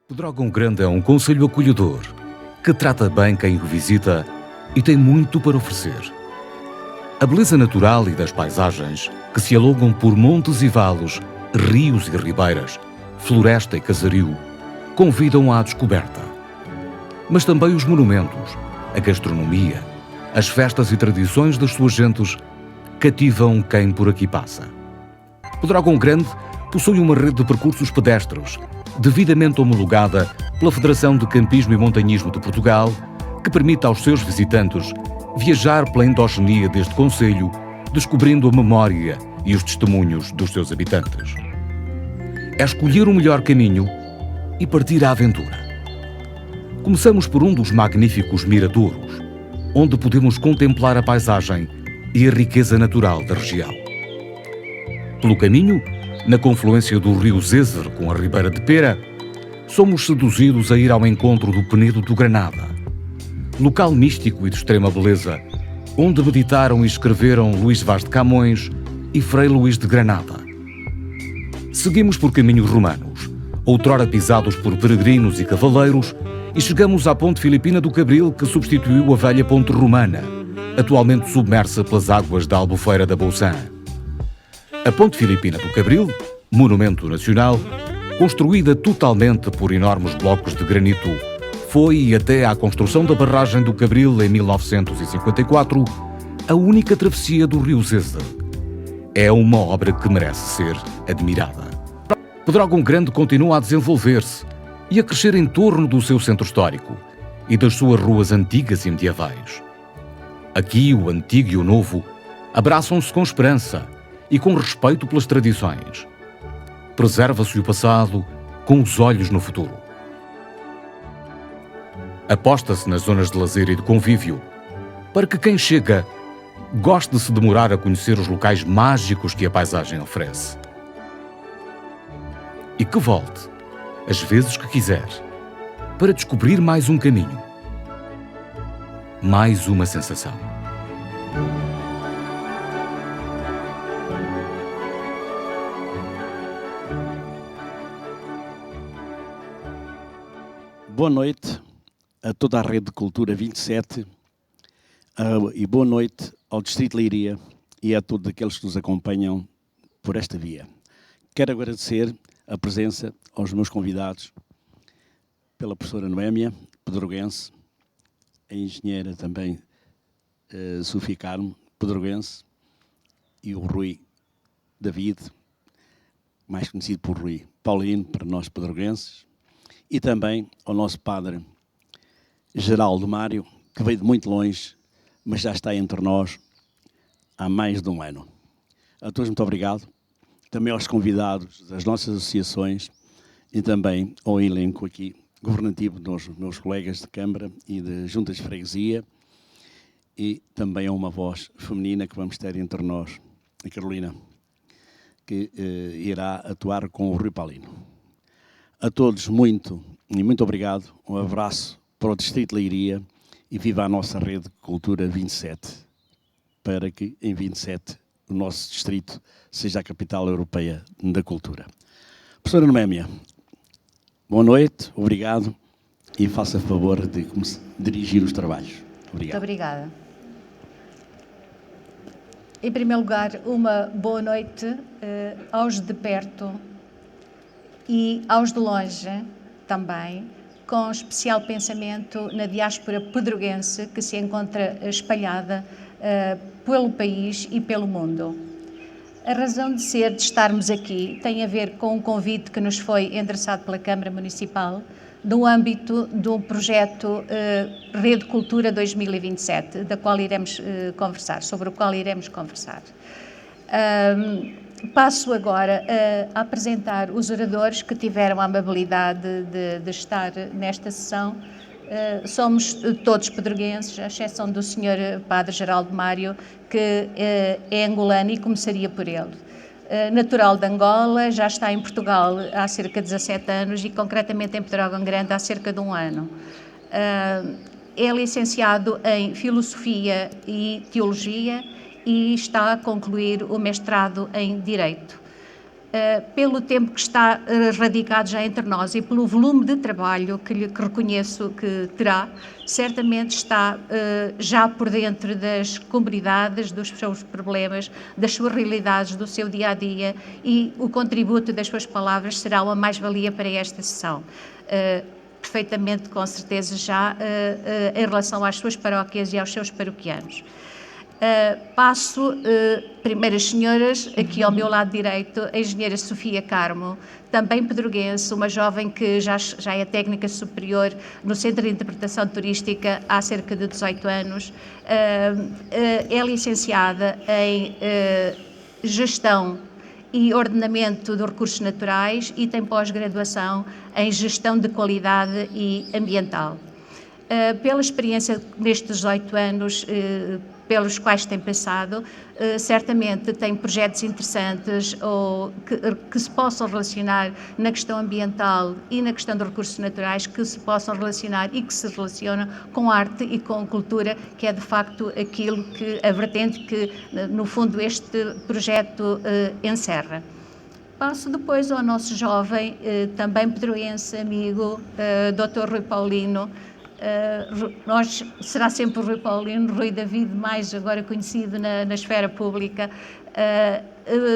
Pedrógão Grande é um concelho acolhedor, que trata bem quem o visita e tem muito para oferecer. A beleza natural e das paisagens, que se alongam por montes e vales, rios e ribeiras, floresta e casario, convidam à descoberta. Mas também os monumentos, a gastronomia, as festas e tradições das suas gentes cativam quem por aqui passa. Pedrógão Grande possui uma rede de percursos pedestres, devidamente homologada pela Federação de Campismo e Montanhismo de Portugal, que permite aos seus visitantes viajar pela endogenia deste concelho, descobrindo a memória e os testemunhos dos seus habitantes. É escolher o melhor caminho e partir à aventura. Começamos por um dos magníficos miradouros, onde podemos contemplar a paisagem e a riqueza natural da região. Pelo caminho, na confluência do rio Zézer com a Ribeira de Pera, somos seduzidos a ir ao encontro do Penedo do Granada, local místico e de extrema beleza, onde meditaram e escreveram Luís Vaz de Camões e Frei Luís de Granada. Seguimos por caminhos romanos, outrora pisados por peregrinos e cavaleiros, e chegamos à ponte filipina do Cabril, que substituiu a velha ponte romana, atualmente submersa pelas águas da Albufeira da Bouçã. A ponte filipina do Cabril, monumento nacional, construída totalmente por enormes blocos de granito, foi, e até à construção da barragem do Cabril em 1954, a única travessia do rio Zézer. É uma obra que merece ser admirada. Pedrógão Grande continua a desenvolver-se e a crescer em torno do seu centro histórico e das suas ruas antigas e medievais. Aqui, o antigo e o novo abraçam-se com esperança e com respeito pelas tradições. Preserva-se o passado com os olhos no futuro. Aposta-se nas zonas de lazer e de convívio, para que quem chega goste de se demorar a conhecer os locais mágicos que a paisagem oferece. E que volte, as vezes que quiser, para descobrir mais um caminho, mais uma sensação. Boa noite a toda a Rede de Cultura 27 e boa noite ao Distrito de Leiria e a todos aqueles que nos acompanham por esta via. Quero agradecer a presença aos meus convidados, pela professora Noémia, pedroguense, a engenheira também Sofia Carmo, pedroguense, e o Rui David, mais conhecido por Rui Paulino, para nós pedroguenses, e também ao nosso padre Geraldo Mário, que veio de muito longe, mas já está entre nós há mais de um ano. A todos muito obrigado, também aos convidados das nossas associações e também ao elenco aqui governativo dos meus colegas de Câmara e de Juntas de Freguesia, e também a uma voz feminina que vamos ter entre nós, a Carolina, que irá atuar com o Rui Paulino. A todos muito obrigado, um abraço para o Distrito de Leiria e viva a nossa Rede de Cultura 27, para que em 27 o nosso distrito seja a capital europeia da cultura. Professora Noémia, boa noite, obrigado e faça favor de dirigir os trabalhos. Obrigado. Muito obrigada. Em primeiro lugar, uma boa noite aos de perto e aos de longe também, com especial pensamento na diáspora pedroguense que se encontra espalhada pelo país e pelo mundo. A razão de ser de estarmos aqui tem a ver com um convite que nos foi endereçado pela Câmara Municipal no âmbito do projeto Rede Cultura 2027, sobre o qual iremos conversar. Passo agora a apresentar os oradores que tiveram a amabilidade de estar nesta sessão. Somos todos pedroguenses, à exceção do Sr. Padre Geraldo Mário, que é angolano e começaria por ele. Natural de Angola, já está em Portugal há cerca de 17 anos e concretamente em Pedrógão Grande há cerca de um ano. É licenciado em Filosofia e Teologia e está a concluir o mestrado em Direito. pelo tempo que está radicado já entre nós e pelo volume de trabalho que reconheço que terá, certamente está já por dentro das comunidades, dos seus problemas, das suas realidades, do seu dia-a-dia, e o contributo das suas palavras será uma mais-valia para esta sessão. Perfeitamente, com certeza, já em relação às suas paróquias e aos seus paroquianos. Passo, primeiras senhoras, aqui ao meu lado direito, a engenheira Sofia Carmo, também pedroguense, uma jovem que já é técnica superior no Centro de Interpretação Turística há cerca de 18 anos. É licenciada em Gestão e Ordenamento de Recursos Naturais e tem pós-graduação em Gestão de Qualidade e Ambiental. Pela experiência nestes 18 anos pelos quais tem passado, certamente tem projetos interessantes que se possam relacionar na questão ambiental e na questão dos recursos naturais, que se possam relacionar e que se relacionam com arte e com cultura, que é de facto aquilo que, a vertente que, no fundo, este projeto encerra. Passo depois ao nosso jovem, também pedroense, amigo, Dr. Rui Paulino. Será sempre o Rui Paulino, Rui David, mais agora conhecido na esfera pública,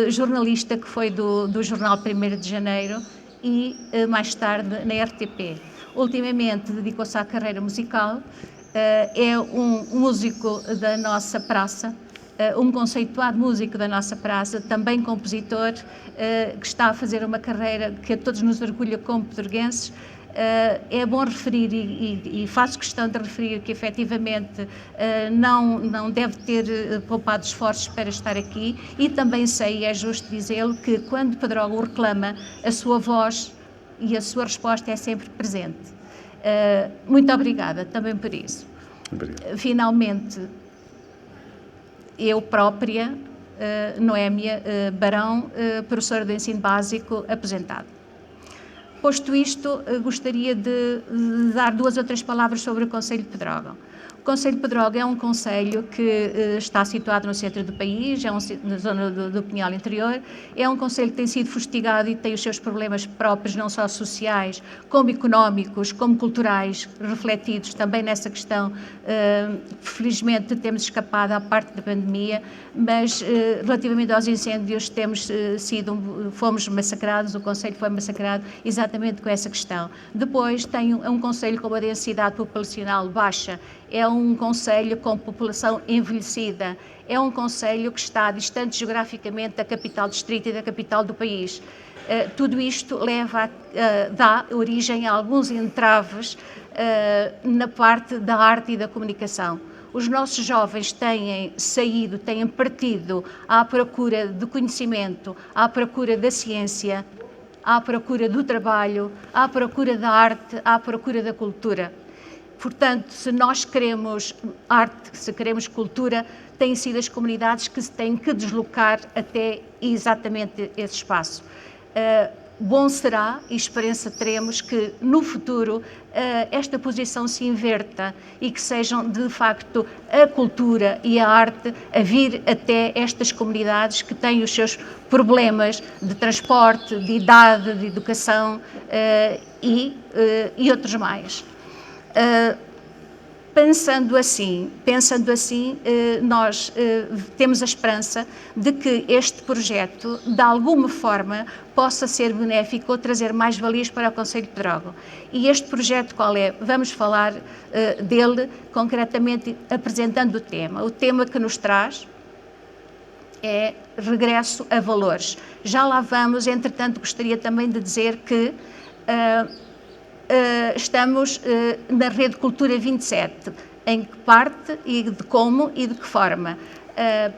jornalista que foi do jornal 1º de Janeiro e mais tarde na RTP. Ultimamente dedicou-se à carreira musical, é um músico da nossa praça, um conceituado músico da nossa praça, também compositor, que está a fazer uma carreira que a todos nos orgulha como pedroguenses. É bom referir, e faço questão de referir, que efetivamente não deve ter poupado esforços para estar aqui, e também sei, e é justo dizê-lo, que quando Pedrógão o reclama, a sua voz e a sua resposta é sempre presente. Muito obrigada também por isso. Obrigado. Finalmente, eu própria, Noémia Barão, professora de ensino básico, aposentada. Posto isto, gostaria de dar 2 ou 3 palavras sobre o Concelho de Pedrógão. O Concelho de Pedrógão é um concelho que está situado no centro do país, na zona do Pinhal Interior. É um concelho que tem sido fustigado e tem os seus problemas próprios, não só sociais, como económicos, como culturais, refletidos também nessa questão. Felizmente temos escapado à parte da pandemia, mas relativamente aos incêndios fomos massacrados, o concelho foi massacrado exatamente com essa questão. Depois é um concelho com uma densidade populacional baixa, é um concelho com população envelhecida, é um concelho que está distante geograficamente da capital distrito e da capital do país. Tudo isto dá origem a alguns entraves na parte da arte e da comunicação. Os nossos jovens têm partido à procura de conhecimento, à procura da ciência, à procura do trabalho, à procura da arte, à procura da cultura. Portanto, se nós queremos arte, se queremos cultura, têm sido as comunidades que se têm que deslocar até exatamente esse espaço. Bom será, e esperança teremos, que no futuro esta posição se inverta e que sejam, de facto, a cultura e a arte a vir até estas comunidades que têm os seus problemas de transporte, de idade, de educação e outros mais. Pensando assim, nós temos a esperança de que este projeto, de alguma forma, possa ser benéfico ou trazer mais valias para o Concelho de Pedrógão. E este projeto qual é? Vamos falar dele concretamente apresentando o tema. O tema que nos traz é regresso a valores. Já lá vamos, entretanto, gostaria também de dizer que estamos na Rede Cultura 27, em que parte e de como e de que forma.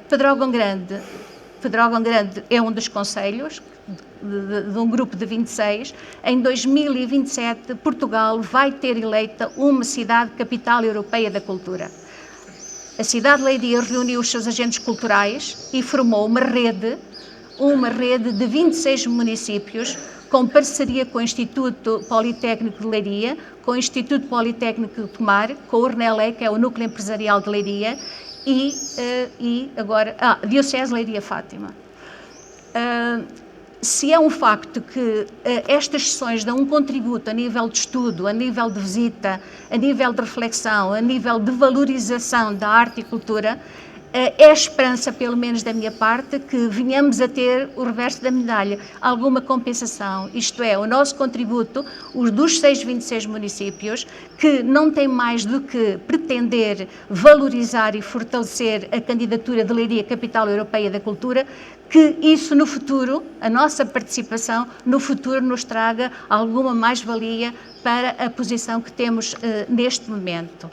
Pedrógão Grande é um dos concelhos de um grupo de 26. Em 2027, Portugal vai ter eleita uma cidade capital europeia da cultura. A cidade de Leiria reuniu os seus agentes culturais e formou uma rede de 26 municípios, com parceria com o Instituto Politécnico de Leiria, com o Instituto Politécnico de Tomar, com o RNELE, que é o Núcleo Empresarial de Leiria, e agora, Diocese Leiria Fátima. se é um facto que estas sessões dão um contributo a nível de estudo, a nível de visita, a nível de reflexão, a nível de valorização da arte e cultura, é esperança, pelo menos da minha parte, que venhamos a ter o reverso da medalha, alguma compensação, isto é, o nosso contributo, os dos 26 municípios, que não tem mais do que pretender valorizar e fortalecer a candidatura de Leiria Capital Europeia da Cultura, que isso no futuro, a nossa participação no futuro nos traga alguma mais-valia para a posição que temos neste momento.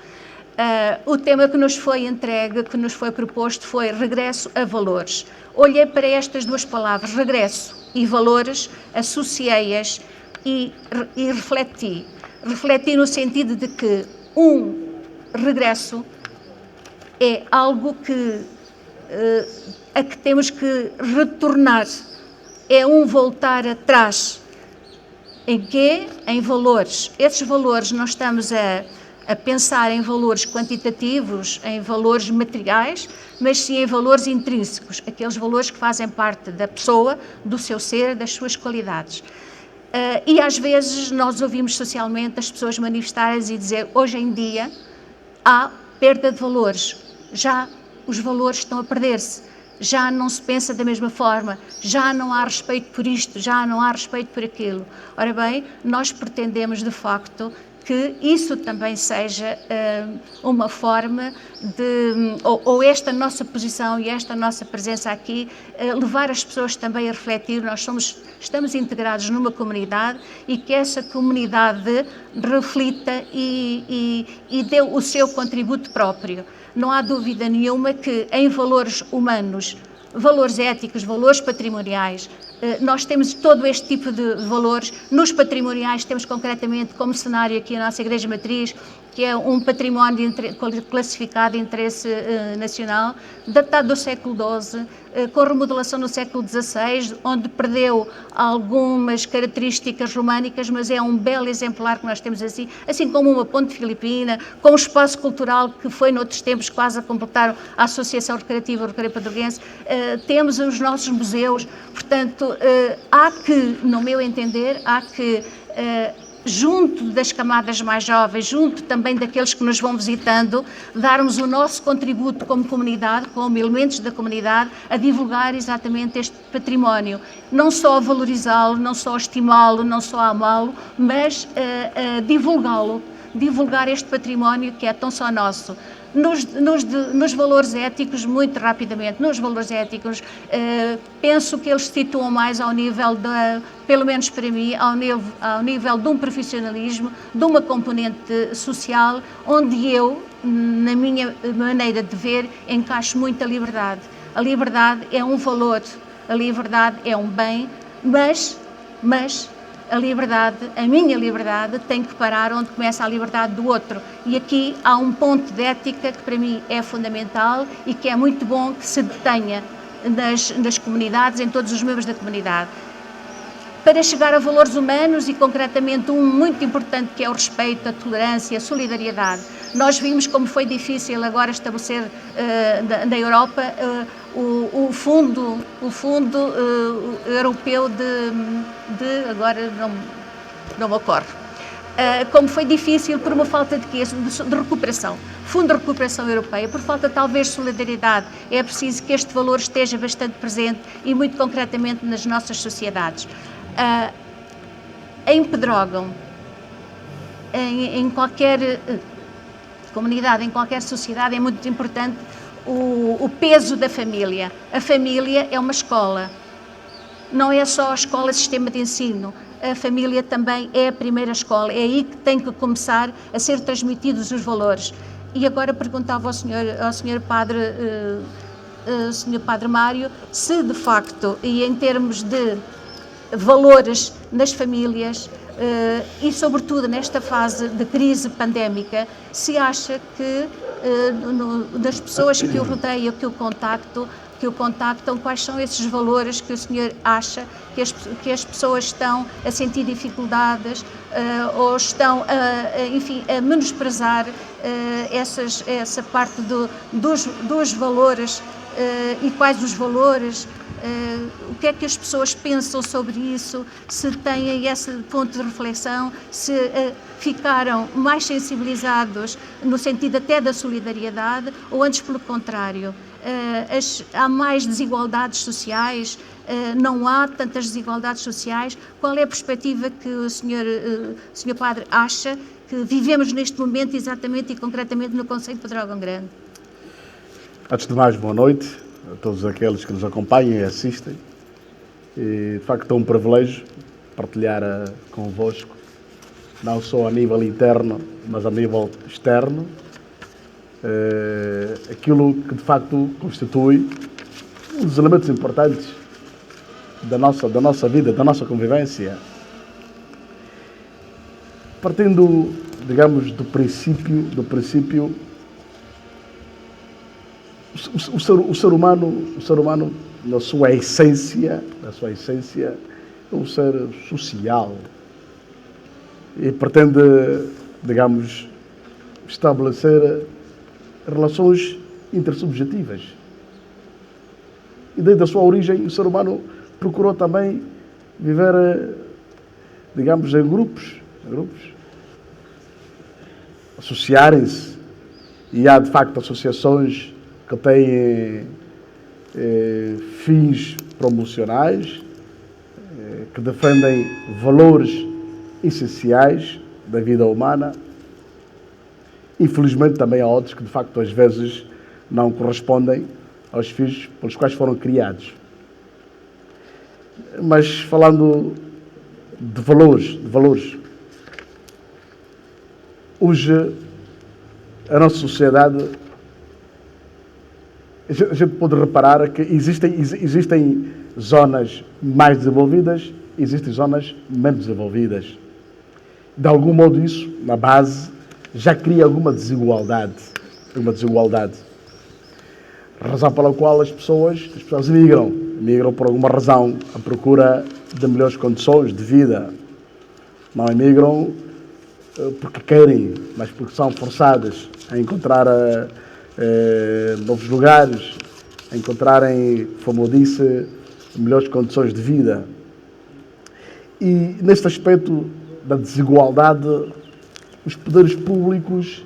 O tema que nos foi entregue, que nos foi proposto, foi regresso a valores. Olhei para estas duas palavras, regresso e valores, associei-as e refleti. Refleti no sentido de que um regresso é algo a que temos que retornar, é um voltar atrás. Em quê? Em valores. Esses valores nós estamos a pensar em valores quantitativos, em valores materiais, mas sim em valores intrínsecos, aqueles valores que fazem parte da pessoa, do seu ser, das suas qualidades. E às vezes nós ouvimos socialmente as pessoas manifestarem-se e dizer, hoje em dia há perda de valores, já os valores estão a perder-se, já não se pensa da mesma forma, já não há respeito por isto, já não há respeito por aquilo. Ora bem, nós pretendemos de facto que isso também seja uma forma de, ou esta nossa posição e esta nossa presença aqui, levar as pessoas também a refletir, estamos integrados numa comunidade e que essa comunidade reflita e dê o seu contributo próprio. Não há dúvida nenhuma que em valores humanos, valores éticos, valores patrimoniais, nós temos todo este tipo de valores. Nos patrimoniais temos concretamente como cenário aqui a nossa Igreja Matriz, que é um património classificado de interesse nacional, datado do século XII, com remodelação no século XVI, onde perdeu algumas características românicas, mas é um belo exemplar que nós temos assim como uma ponte filipina, com um espaço cultural que foi noutros tempos quase a completar a Associação Recreativa Padroguense. Temos os nossos museus, portanto, há que, no meu entender, junto das camadas mais jovens, junto também daqueles que nos vão visitando, darmos o nosso contributo como comunidade, como elementos da comunidade, a divulgar exatamente este património. Não só a valorizá-lo, não só a estimá-lo, não só a amá-lo, mas a divulgá-lo, divulgar este património que é tão só nosso. Nos valores éticos, muito rapidamente, nos valores éticos, penso que eles se situam mais ao nível, pelo menos para mim, ao nível de um profissionalismo, de uma componente social, onde eu, na minha maneira de ver, encaixo muito a liberdade. A liberdade é um valor, a liberdade é um bem, mas a liberdade, a minha liberdade, tem que parar onde começa a liberdade do outro. E aqui há um ponto de ética que para mim é fundamental e que é muito bom que se detenha nas comunidades, em todos os membros da comunidade. Para chegar a valores humanos e concretamente um muito importante que é o respeito, a tolerância, a solidariedade. Nós vimos como foi difícil agora estabelecer na Europa o fundo europeu de agora não me ocorre. Como foi difícil por uma falta de recuperação, Fundo de Recuperação Europeia, por falta talvez de solidariedade. É preciso que este valor esteja bastante presente e muito concretamente nas nossas sociedades. Em Pedrógão, em qualquer comunidade, em qualquer sociedade, é muito importante o peso da família. A família é uma escola, não é só a escola, sistema de ensino. A família também é a primeira escola, é aí que tem que começar a ser transmitidos os valores. E agora perguntava ao senhor Padre Mário, se de facto, e em termos de valores nas famílias, e sobretudo nesta fase de crise pandémica, se acha que das pessoas que eu rodeio, que eu contactam, quais são esses valores que o senhor acha que as pessoas estão a sentir dificuldades ou estão a menosprezar essa parte dos valores e quais os valores o que é que as pessoas pensam sobre isso, se têm esse ponto de reflexão, se ficaram mais sensibilizados no sentido até da solidariedade, ou antes pelo contrário, há mais desigualdades sociais, não há tantas desigualdades sociais. Qual é a perspectiva que o senhor Padre acha que vivemos neste momento exatamente e concretamente no concelho de Pedrógão Grande? Antes de mais, boa noite a todos aqueles que nos acompanham e assistem. E, de facto, é um privilégio partilhar convosco, não só a nível interno, mas a nível externo, aquilo que, de facto, constitui um dos elementos importantes da nossa vida, da nossa convivência. Partindo, digamos, do princípio, o ser humano, na sua essência, é um ser social e pretende, digamos, estabelecer relações intersubjetivas. E desde a sua origem, o ser humano procurou também viver, digamos, em grupos, associarem-se, e há de facto associações que têm fins promocionais, que defendem valores essenciais da vida humana. Infelizmente também há outros que de facto às vezes não correspondem aos fins pelos quais foram criados. Mas falando de valores, hoje a nossa sociedade, a gente pode reparar que existem zonas mais desenvolvidas, existem zonas menos desenvolvidas. De algum modo isso, na base, já cria alguma desigualdade. Razão pela qual as pessoas migram por alguma razão, à procura de melhores condições de vida. Não emigram porque querem, mas porque são forçadas a encontrar novos lugares, a encontrarem, como eu disse, melhores condições de vida. E neste aspecto da desigualdade, os poderes públicos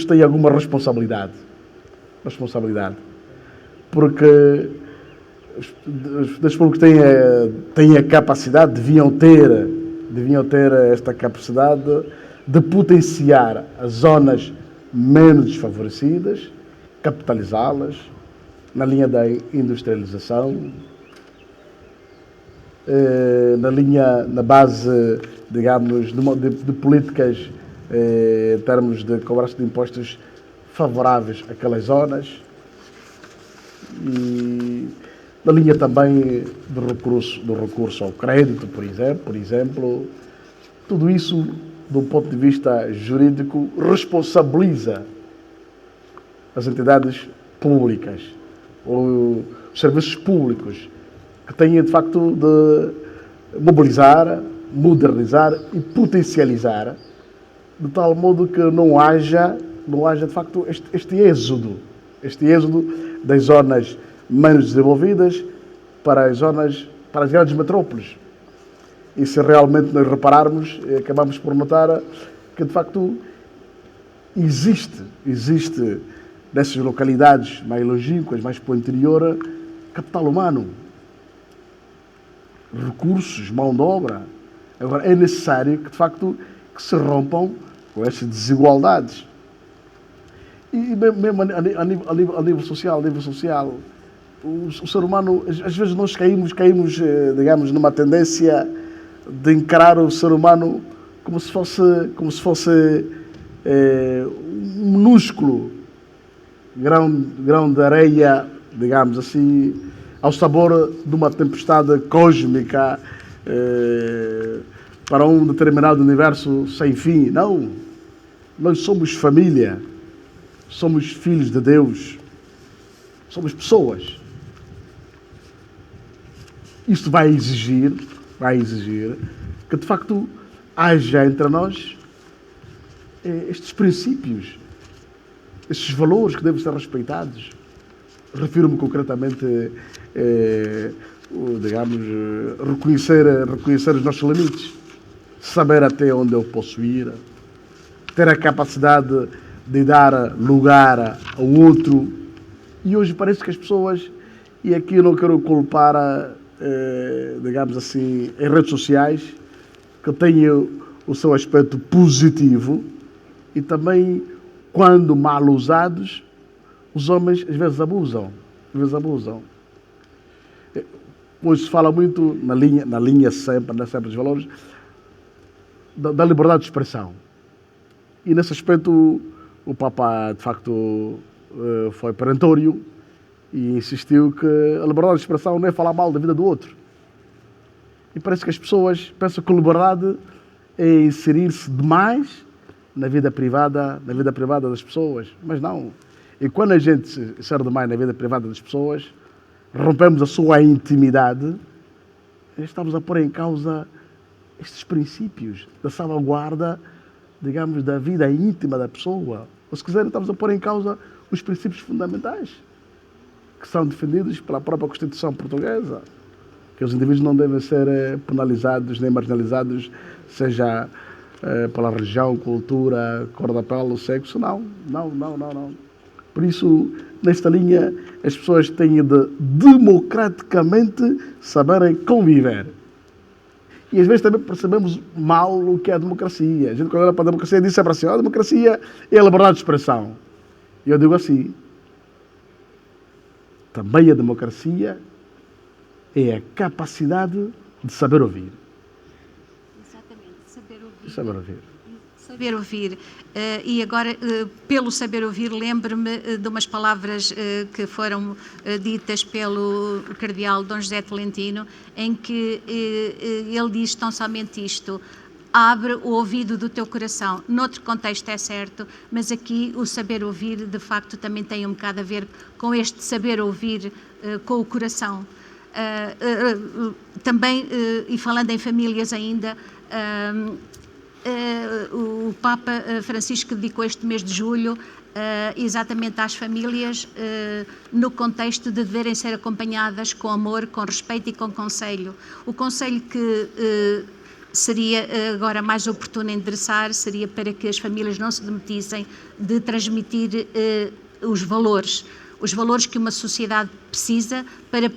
têm alguma responsabilidade, porque os poderes públicos têm a capacidade, deviam ter esta capacidade de potenciar as zonas menos desfavorecidas, capitalizá-las na linha da industrialização, na base, digamos, de políticas em termos de cobrança de impostos favoráveis àquelas zonas, e na linha também do recurso ao crédito, por exemplo. Tudo isso, do ponto de vista jurídico, responsabiliza as entidades públicas, ou os serviços públicos, que têm, de facto, de mobilizar, modernizar e potencializar, de tal modo que não haja de facto, este êxodo das zonas menos desenvolvidas para as grandes metrópoles. E se realmente nós repararmos, acabamos por notar que, de facto, existe nessas localidades mais longínquas, mais para o interior, capital humano, recursos, mão de obra. Agora, é necessário que, de facto, que se rompam com estas desigualdades. E mesmo a nível social, o ser humano, às vezes nós caímos, digamos, numa tendência de encarar o ser humano como se fosse um minúsculo grão de areia, digamos assim, ao sabor de uma tempestade cósmica para um determinado universo sem fim. Não, nós somos família, somos filhos de Deus, somos pessoas. Isto vai exigir que, de facto, haja entre nós estes princípios, estes valores que devem ser respeitados. Refiro-me concretamente digamos, reconhecer os nossos limites, saber até onde eu posso ir, ter a capacidade de dar lugar ao outro. E hoje parece que as pessoas, e aqui eu não quero culpar, digamos assim, em redes sociais, que têm o seu aspecto positivo, e também, quando mal usados, os homens às vezes abusam. Hoje se fala muito na linha sempre dos valores, da liberdade de expressão. E nesse aspecto o Papa, de facto, foi perentório e insistiu que a liberdade de expressão não é falar mal da vida do outro. E parece que as pessoas pensam que a liberdade é inserir-se demais na vida privada das pessoas. Mas não. E quando a gente se insere demais na vida privada das pessoas, rompemos a sua intimidade, estamos a pôr em causa estes princípios da salvaguarda, digamos, da vida íntima da pessoa. Ou se quiserem, estamos a pôr em causa os princípios fundamentais que são defendidos pela própria Constituição portuguesa, que os indivíduos não devem ser penalizados nem marginalizados, seja pela religião, cultura, cor da pele, sexo, não. Por isso, nesta linha, as pessoas têm de democraticamente saberem conviver. E às vezes também percebemos mal o que é a democracia. A gente, quando olha para a democracia, diz sempre assim: a democracia é a liberdade de expressão. E eu digo assim: também a democracia é a capacidade de saber ouvir. Exatamente, saber ouvir. Saber ouvir. Saber ouvir. E agora, pelo saber ouvir, lembro-me de umas palavras que foram ditas pelo cardeal Dom José Tolentino, em que ele diz tão somente isto: abre o ouvido do teu coração. Noutro contexto é certo, mas aqui o saber ouvir, de facto, também tem um bocado a ver com este saber ouvir com o coração. Também, e falando em famílias ainda, o Papa Francisco dedicou este mês de julho exatamente às famílias, no contexto de deverem ser acompanhadas com amor, com respeito e com conselho. O conselho que seria agora mais oportuno endereçar seria para que as famílias não se demitissem de transmitir os valores que uma sociedade precisa para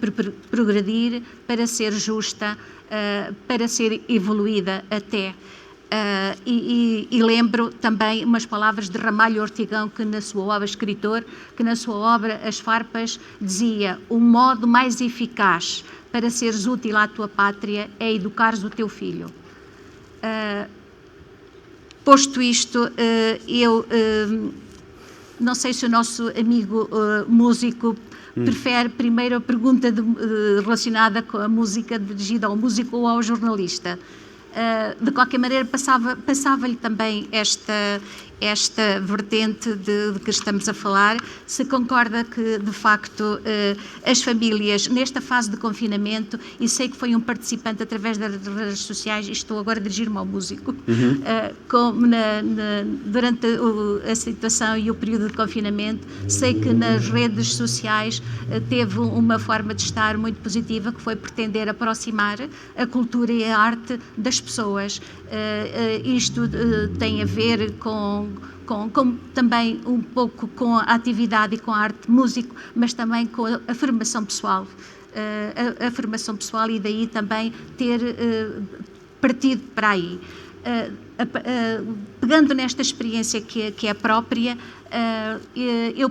progredir, para ser justa, para ser evoluída até. E lembro também umas palavras de Ramalho Ortigão, que na sua obra, escritor, que na sua obra As Farpas dizia: o modo mais eficaz para seres útil à tua pátria é educares o teu filho. Posto isto, eu não sei se o nosso amigo músico prefere primeiro a pergunta relacionada com a música, dirigida ao músico ou ao jornalista. De qualquer maneira, passava-lhe também esta vertente de que estamos a falar, se concorda que, de facto, as famílias, nesta fase de confinamento, e sei que foi um participante através das redes sociais, e estou agora a dirigir-me ao músico, durante a situação e o período de confinamento, sei que nas redes sociais teve uma forma de estar muito positiva, que foi pretender aproximar a cultura e a arte das pessoas. Isto tem a ver com também um pouco com a atividade e com a arte de músico, mas também com a formação pessoal. A formação pessoal, e daí também ter partido para aí. Pegando nesta experiência que é própria, eu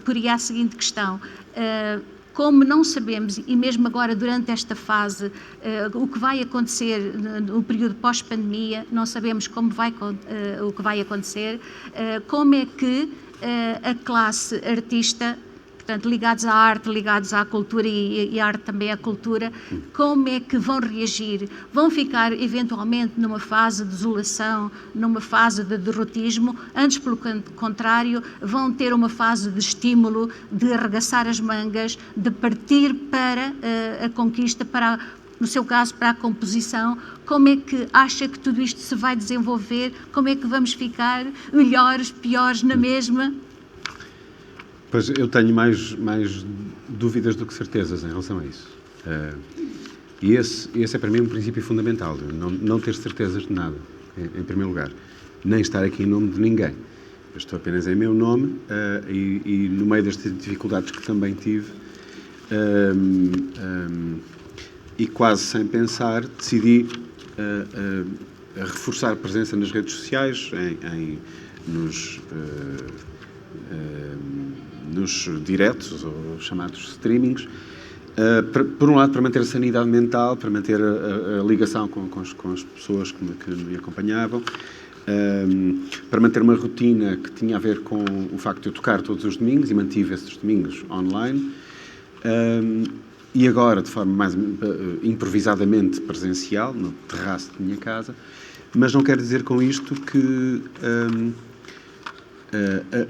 poria a seguinte questão: como não sabemos, e mesmo agora durante esta fase, o que vai acontecer no período pós-pandemia, não sabemos o que vai acontecer, como é que a classe artista, portanto, ligados à arte, ligados à cultura e a arte também à cultura, como é que vão reagir? Vão ficar, eventualmente, numa fase de desolação, numa fase de derrotismo? Antes, pelo contrário, vão ter uma fase de estímulo, de arregaçar as mangas, de partir para a conquista, no seu caso, para a composição? Como é que acha que tudo isto se vai desenvolver? Como é que vamos ficar? Melhores, piores, na mesma? Pois, eu tenho mais dúvidas do que certezas em relação a isso. E esse é para mim um princípio fundamental, não ter certezas de nada, em primeiro lugar. Nem estar aqui em nome de ninguém. Eu estou apenas em meu nome e no meio das dificuldades que também tive, e quase sem pensar, decidi reforçar a presença nas redes sociais, nos diretos, ou chamados streamings, por um lado para manter a sanidade mental, para manter a ligação com as pessoas que me acompanhavam, para manter uma rotina que tinha a ver com o facto de eu tocar todos os domingos, e mantive esses domingos online, e agora de forma mais improvisadamente presencial, no terraço da minha casa, mas não quero dizer com isto que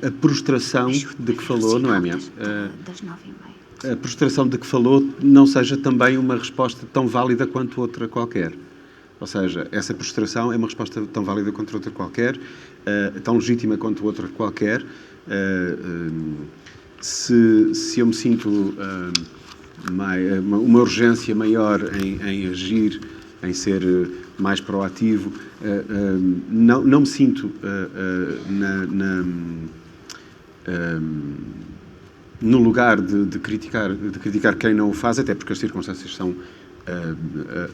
a prostração de que falou, não é minha? Das 9h30. A prostração de que falou não seja também uma resposta tão válida quanto outra qualquer. Ou seja, essa prostração é uma resposta tão válida quanto outra qualquer, tão legítima quanto outra qualquer. Se eu me sinto uma urgência maior em agir, em ser mais proativo, não me sinto no lugar de criticar quem não o faz, até porque as circunstâncias são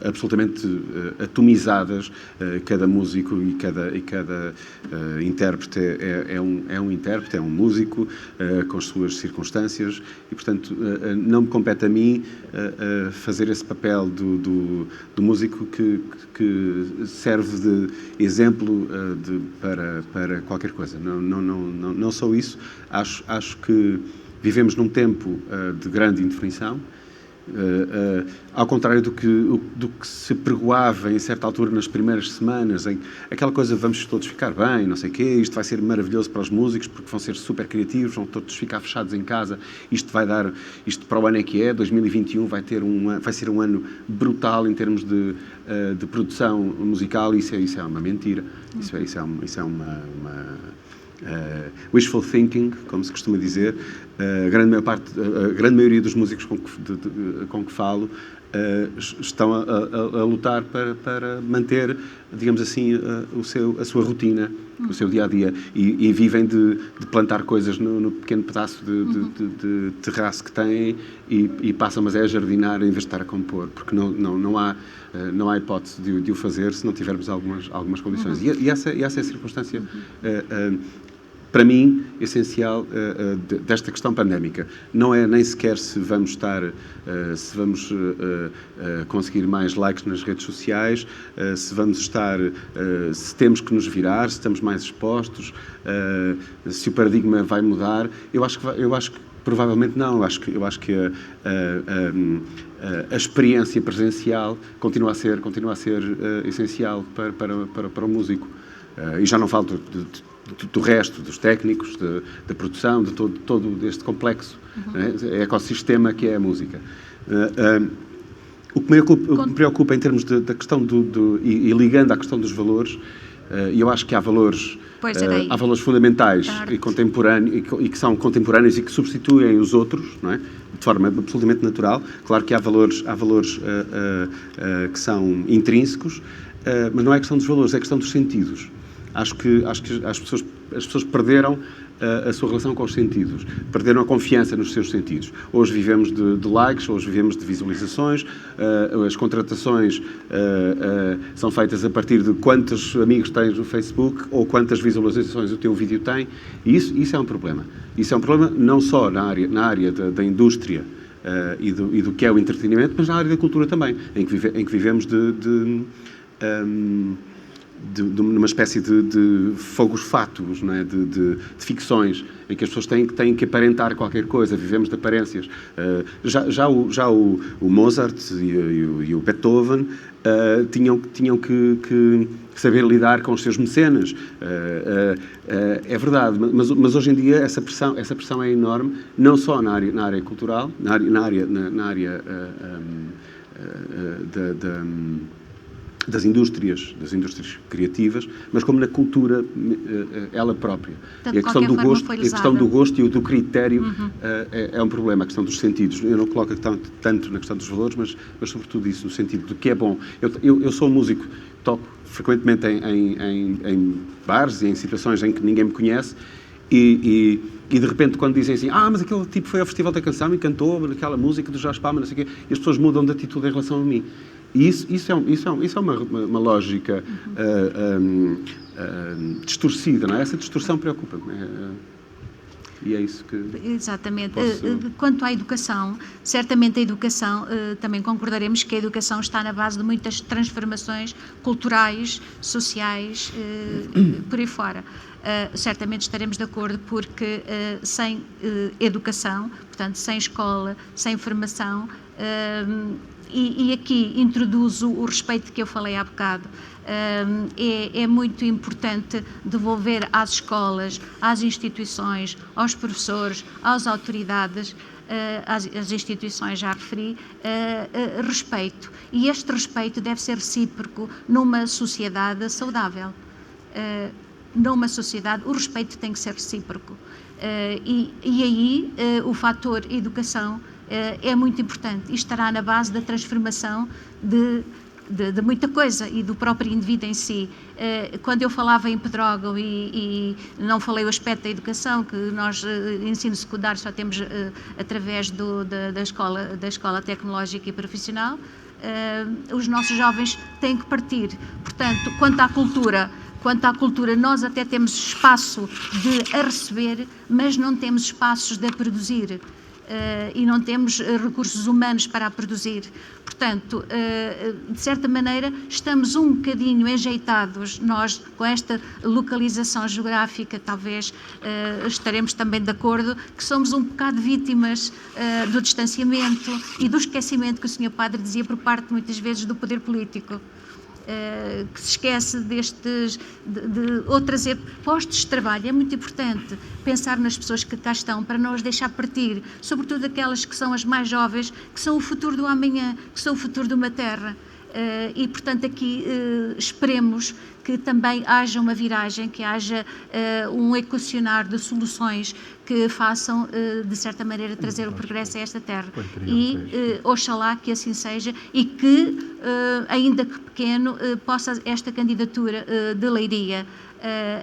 absolutamente atomizadas. Cada músico e cada intérprete é um intérprete, é um músico com as suas circunstâncias, e portanto não me compete a mim fazer esse papel do músico que serve de exemplo para qualquer coisa. Não sou isso. Acho que vivemos num tempo de grande indefinição, ao contrário do que se pregoava em certa altura nas primeiras semanas, em aquela coisa, vamos todos ficar bem, não sei o quê, isto vai ser maravilhoso para os músicos porque vão ser super criativos, vão todos ficar fechados em casa, isto para o ano é que é, 2021 vai ser um ano brutal em termos de produção musical. Isso é uma mentira, isso é uma wishful thinking, como se costuma dizer. A grande maioria dos músicos com que falo estão a lutar para manter, digamos assim, a sua rotina, o seu dia-a-dia, e vivem de plantar coisas no pequeno pedaço de terraço que têm, e passam, mas é a jardinar em vez de estar a compor, porque não há hipótese de o fazer se não tivermos algumas condições. E essa é a circunstância, para mim, essencial desta questão pandémica. Não é nem sequer se vamos conseguir mais likes nas redes sociais, se temos que nos virar, se estamos mais expostos, se o paradigma vai mudar. Eu acho que provavelmente não. Eu acho que a experiência presencial continua a ser essencial para o músico. E já não falo do resto, dos técnicos, da produção, de todo este complexo ecossistema que é a música. O que me preocupa em termos da questão e ligando à questão dos valores, e eu acho que há valores fundamentais e contemporâneos, e que são contemporâneos e que substituem os outros, não é? De forma absolutamente natural. Claro que há valores que são intrínsecos, mas não é questão dos valores, é questão dos sentidos. Acho que as pessoas perderam a sua relação com os sentidos, perderam a confiança nos seus sentidos. Hoje vivemos de likes, hoje vivemos de visualizações, as contratações são feitas a partir de quantos amigos tens no Facebook ou quantas visualizações o teu vídeo tem, e isso é um problema. Isso é um problema não só na área da indústria e do que é o entretenimento, mas na área da cultura também, em que vivemos numa espécie de fogos fátuos, não é? de ficções, em que as pessoas têm que aparentar qualquer coisa. Vivemos de aparências. Já o Mozart e o Beethoven tinham que saber lidar com os seus mecenas. É verdade, mas hoje em dia essa pressão é enorme, não só na área cultural, na área das indústrias criativas, mas como na cultura ela própria. Portanto, e a questão do gosto e do critério é um problema, a questão dos sentidos. Eu não coloco tanto na questão dos valores, mas sobretudo isso, no sentido do que é bom. Eu sou um músico, toco frequentemente em bares e em situações em que ninguém me conhece, e de repente quando dizem assim, mas aquele tipo foi ao Festival da Canção e cantou aquela música do Jorge Palma, não sei o quê, e as pessoas mudam de atitude em relação a mim. E isso é uma lógica distorcida, não é? Essa distorção preocupa-me. E é isso que... Exatamente. Quanto à educação, certamente a educação, também concordaremos que a educação está na base de muitas transformações culturais, sociais, por aí fora. Certamente estaremos de acordo, porque sem educação, portanto, sem escola, sem formação, e aqui introduzo o respeito que eu falei há bocado. É muito importante devolver às escolas, às instituições, aos professores, às autoridades, às instituições, já referi, respeito. E este respeito deve ser recíproco numa sociedade saudável. Numa sociedade, o respeito tem que ser recíproco. E aí o fator educação é muito importante e estará na base da transformação de muita coisa e do próprio indivíduo em si. Quando eu falava em Pedrógão e não falei o aspecto da educação, que nós, ensino secundário, só temos através da escola tecnológica e profissional, os nossos jovens têm que partir. Portanto, quanto à cultura, nós até temos espaço a receber, mas não temos espaços de a produzir. E não temos recursos humanos para a produzir. Portanto, de certa maneira, estamos um bocadinho enjeitados, nós, com esta localização geográfica, talvez estaremos também de acordo, que somos um bocado vítimas do distanciamento e do esquecimento que o Sr. Padre dizia por parte, muitas vezes, do poder político. Que se esquece ou trazer postos de trabalho. É muito importante pensar nas pessoas que cá estão, para não as deixar partir, sobretudo aquelas que são as mais jovens, que são o futuro do amanhã, que são o futuro de uma terra. E, portanto, aqui esperemos que também haja uma viragem, que haja um equacionar de soluções que façam, de certa maneira, trazer o progresso a esta terra. E oxalá que assim seja e que, ainda que pequeno, possa esta candidatura de Leiria,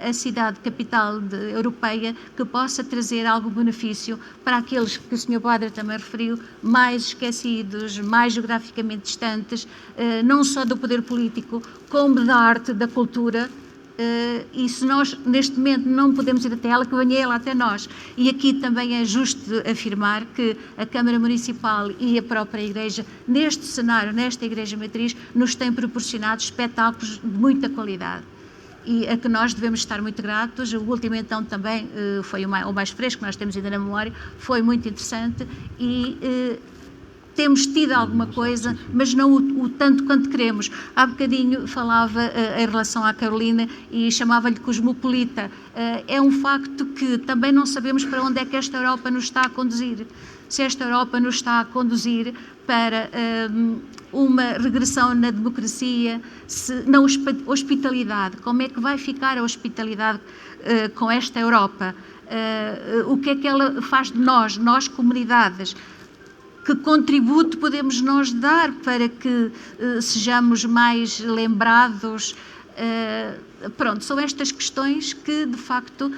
a cidade capital europeia, que possa trazer algum benefício para aqueles que o Sr. Padre também referiu, mais esquecidos, mais geograficamente distantes, não só do poder político, como da arte, da cultura. E se nós, neste momento, não podemos ir até ela, que venha ela até nós. E aqui também é justo afirmar que a Câmara Municipal e a própria Igreja, neste cenário, nesta Igreja Matriz, nos tem proporcionado espetáculos de muita qualidade. E a que nós devemos estar muito gratos. O último, então, também foi o mais fresco, nós temos ainda na memória, foi muito interessante e temos tido alguma coisa, mas não o tanto quanto queremos. Há bocadinho falava em relação à Carolina e chamava-lhe cosmopolita. É um facto que também não sabemos para onde é que esta Europa nos está a conduzir. Se esta Europa nos está a conduzir para uma regressão na democracia, na hospitalidade, como é que vai ficar a hospitalidade com esta Europa? O que é que ela faz de nós comunidades? Que contributo podemos nós dar para que sejamos mais lembrados? Pronto, são estas questões que, de facto,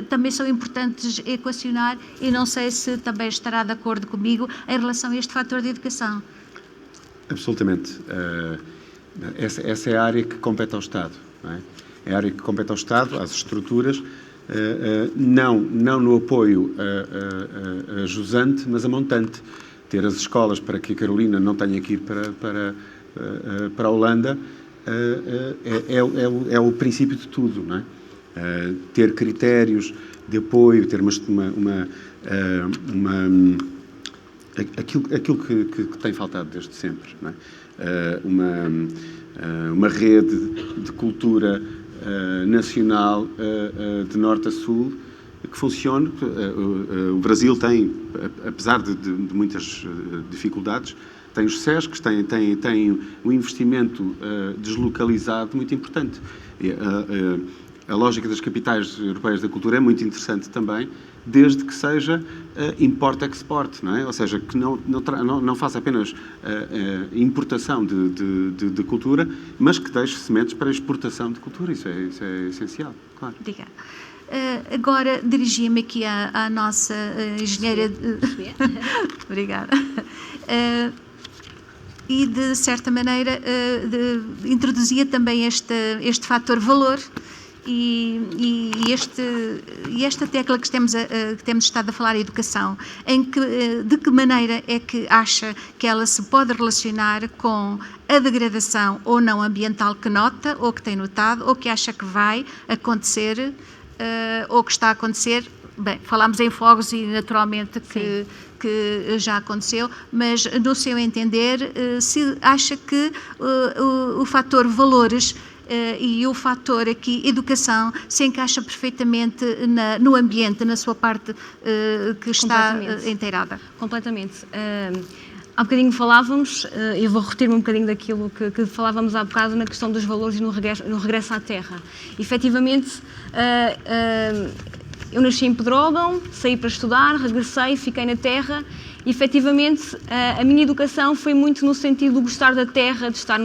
também são importantes equacionar e não sei se também estará de acordo comigo em relação a este fator de educação. Absolutamente. Essa é a área que compete ao Estado, não é? É a área que compete ao Estado, às estruturas, não no apoio a jusante, mas a montante. Ter as escolas para que a Carolina não tenha que ir para a Holanda é o princípio de tudo, não é? Ter critérios de apoio, ter aquilo que tem faltado desde sempre, não é? Uma rede de cultura nacional de norte a sul que funcione. O Brasil tem, apesar de muitas dificuldades, tem os SESCs, tem um investimento deslocalizado muito importante. A lógica das capitais europeias da cultura é muito interessante também, desde que seja import-export, não é? Ou seja, que não faça apenas importação de cultura, mas que deixe sementes para exportação de cultura. Isso é essencial, claro. Obrigada. Agora dirigia-me aqui à nossa engenheira. Obrigada. E, de certa maneira, introduzia também este fator valor e esta tecla que temos estado a falar, a educação, de que maneira é que acha que ela se pode relacionar com a degradação ou não ambiental que nota, ou que tem notado, ou que acha que vai acontecer, ou que está a acontecer? Bem, falámos em fogos e naturalmente que já aconteceu, mas no seu entender, se acha que o fator valores e o fator aqui educação se encaixa perfeitamente no ambiente, na sua parte que está inteirada? Completamente. Há bocadinho falávamos, eu vou repetir-me um bocadinho daquilo que falávamos há bocado na questão dos valores e no regresso à terra. Efetivamente, eu nasci em Pedrógão, saí para estudar, regressei, fiquei na terra e, efetivamente, a minha educação foi muito no sentido de gostar da terra, de estar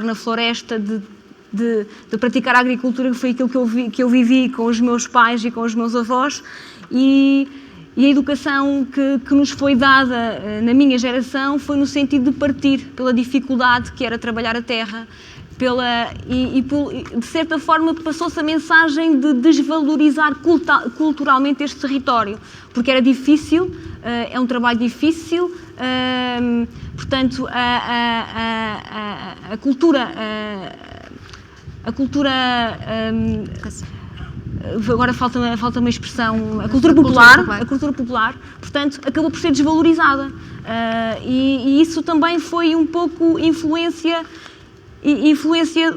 na floresta, de praticar a agricultura, que foi aquilo que eu vivi com os meus pais e com os meus avós, e a educação que nos foi dada na minha geração foi no sentido de partir pela dificuldade que era trabalhar a terra, de certa forma passou-se a mensagem de desvalorizar culturalmente este território, porque era difícil, é um trabalho difícil, portanto a cultura agora falta uma expressão, a cultura popular, portanto, acabou por ser desvalorizada. E isso também foi um pouco influência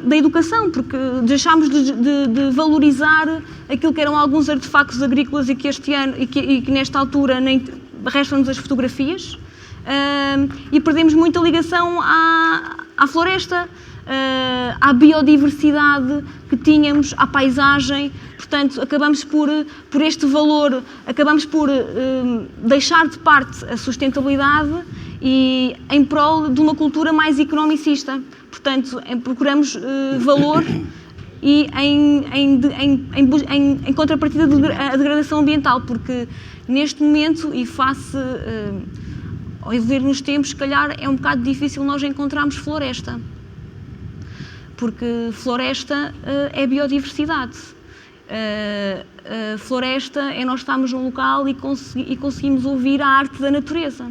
da educação, porque deixámos de valorizar aquilo que eram alguns artefactos agrícolas e que este ano, e que nesta altura restam-nos as fotografias, e perdemos muita ligação à floresta, à biodiversidade que tínhamos, à paisagem. Portanto, acabamos por este valor, acabamos por deixar de parte a sustentabilidade e em prol de uma cultura mais economicista. Portanto, procuramos valor e em contrapartida a degradação ambiental, porque neste momento e face ao evoluir nos tempos, se calhar é um bocado difícil nós encontrarmos floresta, porque floresta é biodiversidade. Floresta é nós estarmos num local e conseguimos ouvir a arte da natureza,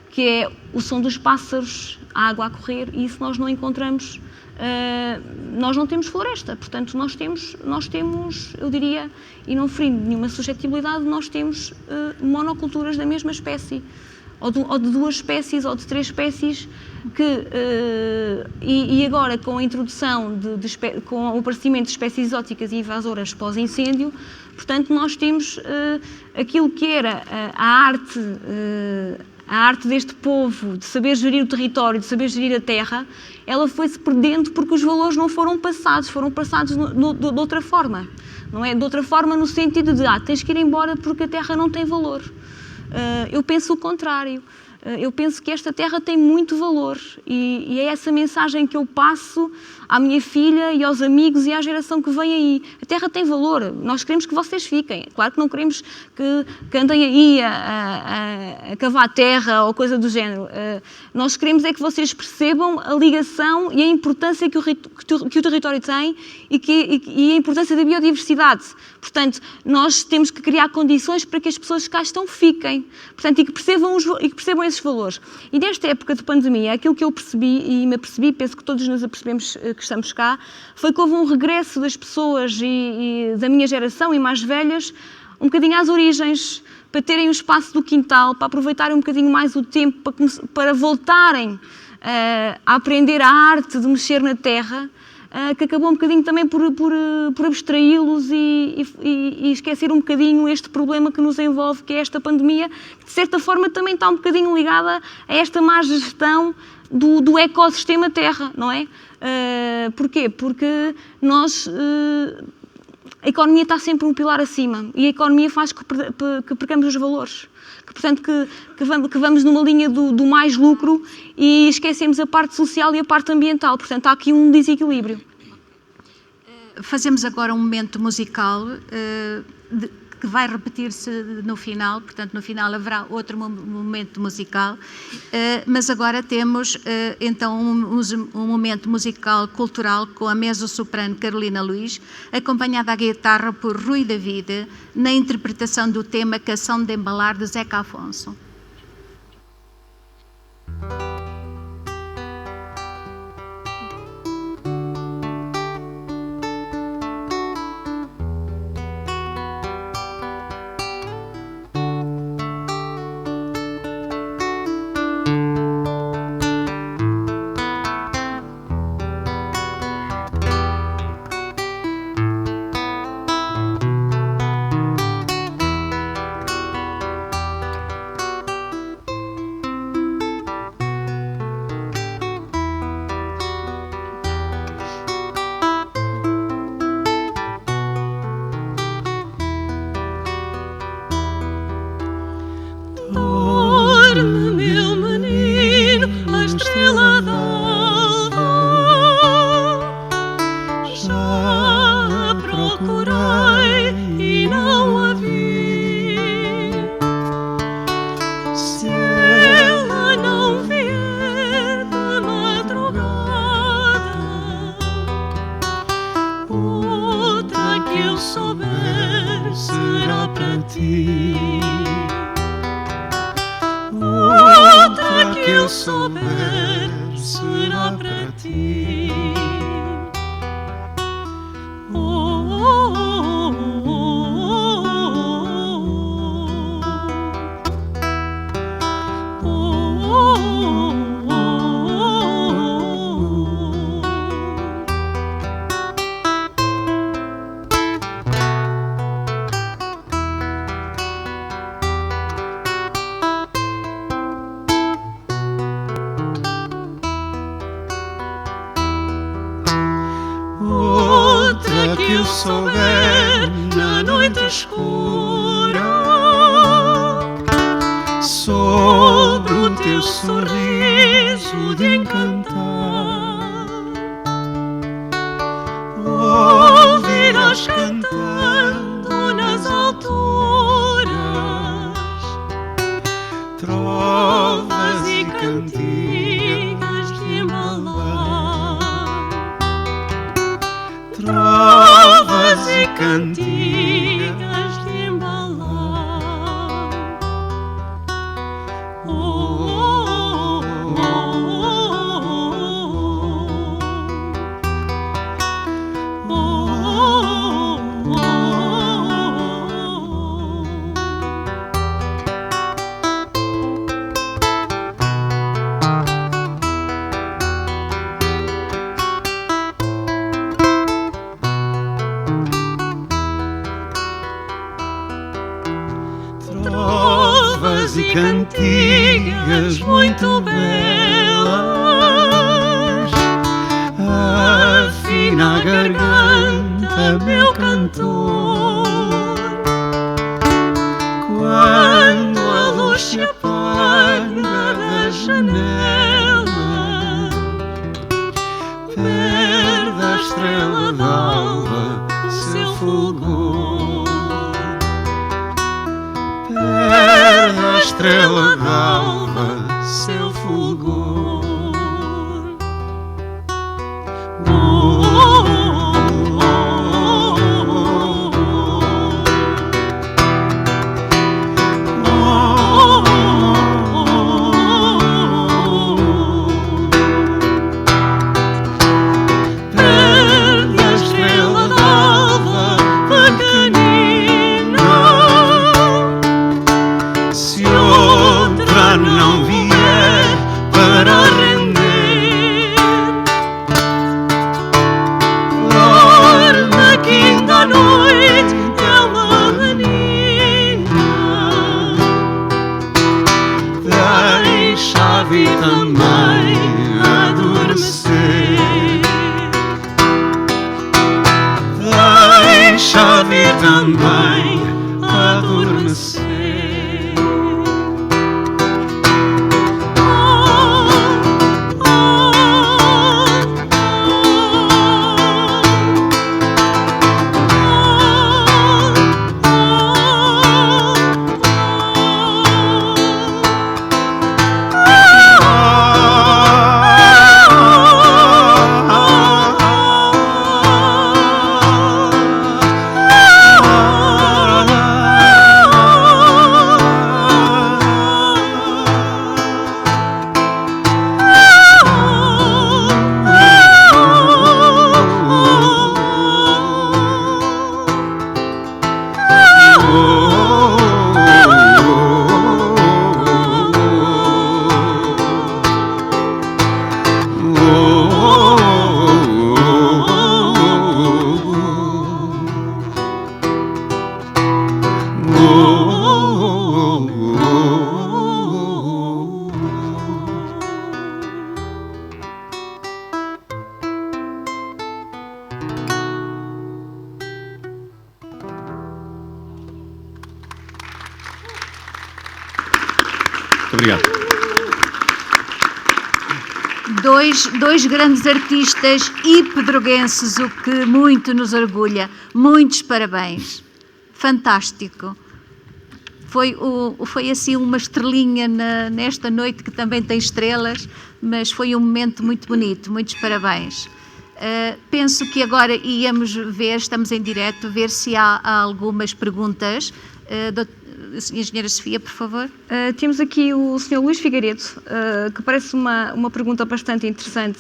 que é o som dos pássaros, a água a correr, e isso nós não encontramos, nós não temos floresta. Portanto, nós temos, eu diria, e não ferindo nenhuma suscetibilidade, nós temos monoculturas da mesma espécie, ou de duas espécies, ou de três espécies, e agora com a introdução, com o aparecimento de espécies exóticas e invasoras pós-incêndio, portanto, nós temos aquilo que era a arte deste povo, de saber gerir o território, de saber gerir a terra, ela foi-se perdendo porque os valores não foram passados de outra forma. Não é? De outra forma no sentido de, tens que ir embora porque a terra não tem valor. Eu penso o contrário. Eu penso que esta terra tem muito valor e é essa mensagem que eu passo à minha filha e aos amigos e à geração que vem aí. A terra tem valor, nós queremos que vocês fiquem. Claro que não queremos que andem aí a cavar terra ou coisa do género. Nós queremos é que vocês percebam a ligação e a importância que o território tem e a importância da biodiversidade. Portanto, nós temos que criar condições para que as pessoas que cá estão fiquem. Portanto, e que percebam esses valores. E nesta época de pandemia, aquilo que eu percebi e me apercebi, penso que todos nos apercebemos que estamos cá, foi que houve um regresso das pessoas e da minha geração e mais velhas, um bocadinho às origens, para terem o espaço do quintal, para aproveitarem um bocadinho mais o tempo, para voltarem a aprender a arte de mexer na terra, que acabou um bocadinho também por abstraí-los e esquecer um bocadinho este problema que nos envolve, que é esta pandemia, que de certa forma também está um bocadinho ligada a esta má gestão do ecossistema Terra, não é? Porquê? Porque a economia está sempre um pilar acima e a economia faz que percamos os valores. Portanto, que vamos numa linha do mais lucro e esquecemos a parte social e a parte ambiental. Portanto, há aqui um desequilíbrio. Fazemos agora um momento musical que vai repetir-se no final. Portanto, no final haverá outro momento musical. Mas agora temos, então, um momento musical cultural com a mezzo-soprano Carolina Luís, acompanhada à guitarra por Rui David, na interpretação do tema Canção de Embalar, de Zeca Afonso. Cantigas muito belas, afina a garganta, meu cantor. Quando a luz se apaga da janela, perde a estrela d'alva seu fulgor. Perde a estrela d'alva seu fulgor. Se outra obrigado. Dois grandes artistas e pedroguenses, o que muito nos orgulha. Muitos parabéns. Fantástico. Foi assim uma estrelinha nesta noite que também tem estrelas, mas foi um momento muito bonito. Muitos parabéns. Penso que agora íamos ver, estamos em direto, ver se há algumas perguntas. Engenheira Sofia, por favor. Temos aqui o Sr. Luís Figueiredo, que parece uma pergunta bastante interessante.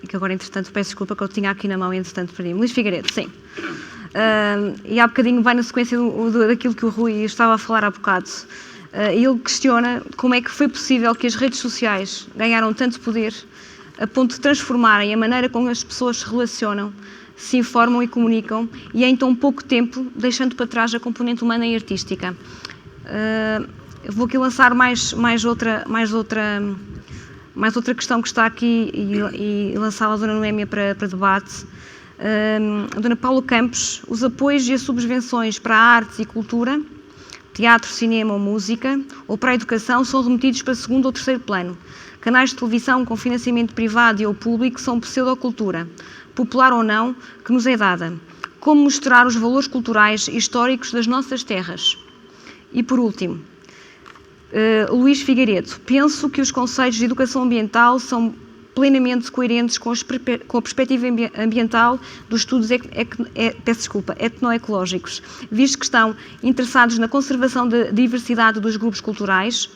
Que agora, entretanto, peço desculpa que eu tinha aqui na mão, entretanto, perdi-me. Luís Figueiredo, sim. E há bocadinho vai na sequência daquilo que o Rui estava a falar há bocado. Ele questiona como é que foi possível que as redes sociais ganharam tanto poder a ponto de transformarem a maneira como as pessoas se relacionam, se informam e comunicam, e em tão pouco tempo deixando para trás a componente humana e artística. Vou aqui lançar mais outra questão que está aqui e lançá-la a Dona Noémia para debate. A Dona Paula Campos: os apoios e as subvenções para a arte e cultura, teatro, cinema ou música, ou para a educação, são remetidos para segundo ou terceiro plano. Canais de televisão com financiamento privado e ou público são pseudocultura, popular ou não, que nos é dada. Como mostrar os valores culturais e históricos das nossas terras? E por último, Luís Figueiredo: penso que os conceitos de educação ambiental são plenamente coerentes com a perspectiva ambiental dos estudos etnoecológicos, visto que estão interessados na conservação da diversidade dos grupos culturais,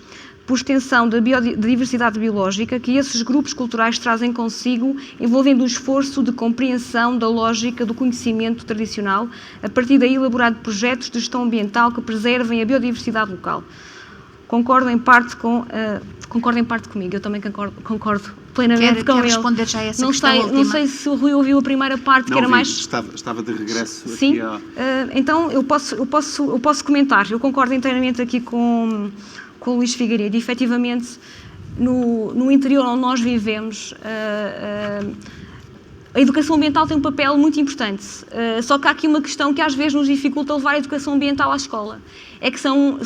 por extensão da diversidade biológica que esses grupos culturais trazem consigo, envolvendo um esforço de compreensão da lógica do conhecimento tradicional, a partir daí elaborar projetos de gestão ambiental que preservem a biodiversidade local. Concordo em parte comigo, eu também concordo plenamente com ele. Quer responder já a essa questão última? Não sei se o Rui ouviu a primeira parte, que era mais... Estava de regresso Sim, aqui então eu posso comentar. Eu concordo inteiramente aqui com o Luís Figueiredo. Efetivamente, no interior onde nós vivemos, a educação ambiental tem um papel muito importante. Só que há aqui uma questão que às vezes nos dificulta levar a educação ambiental à escola. É que são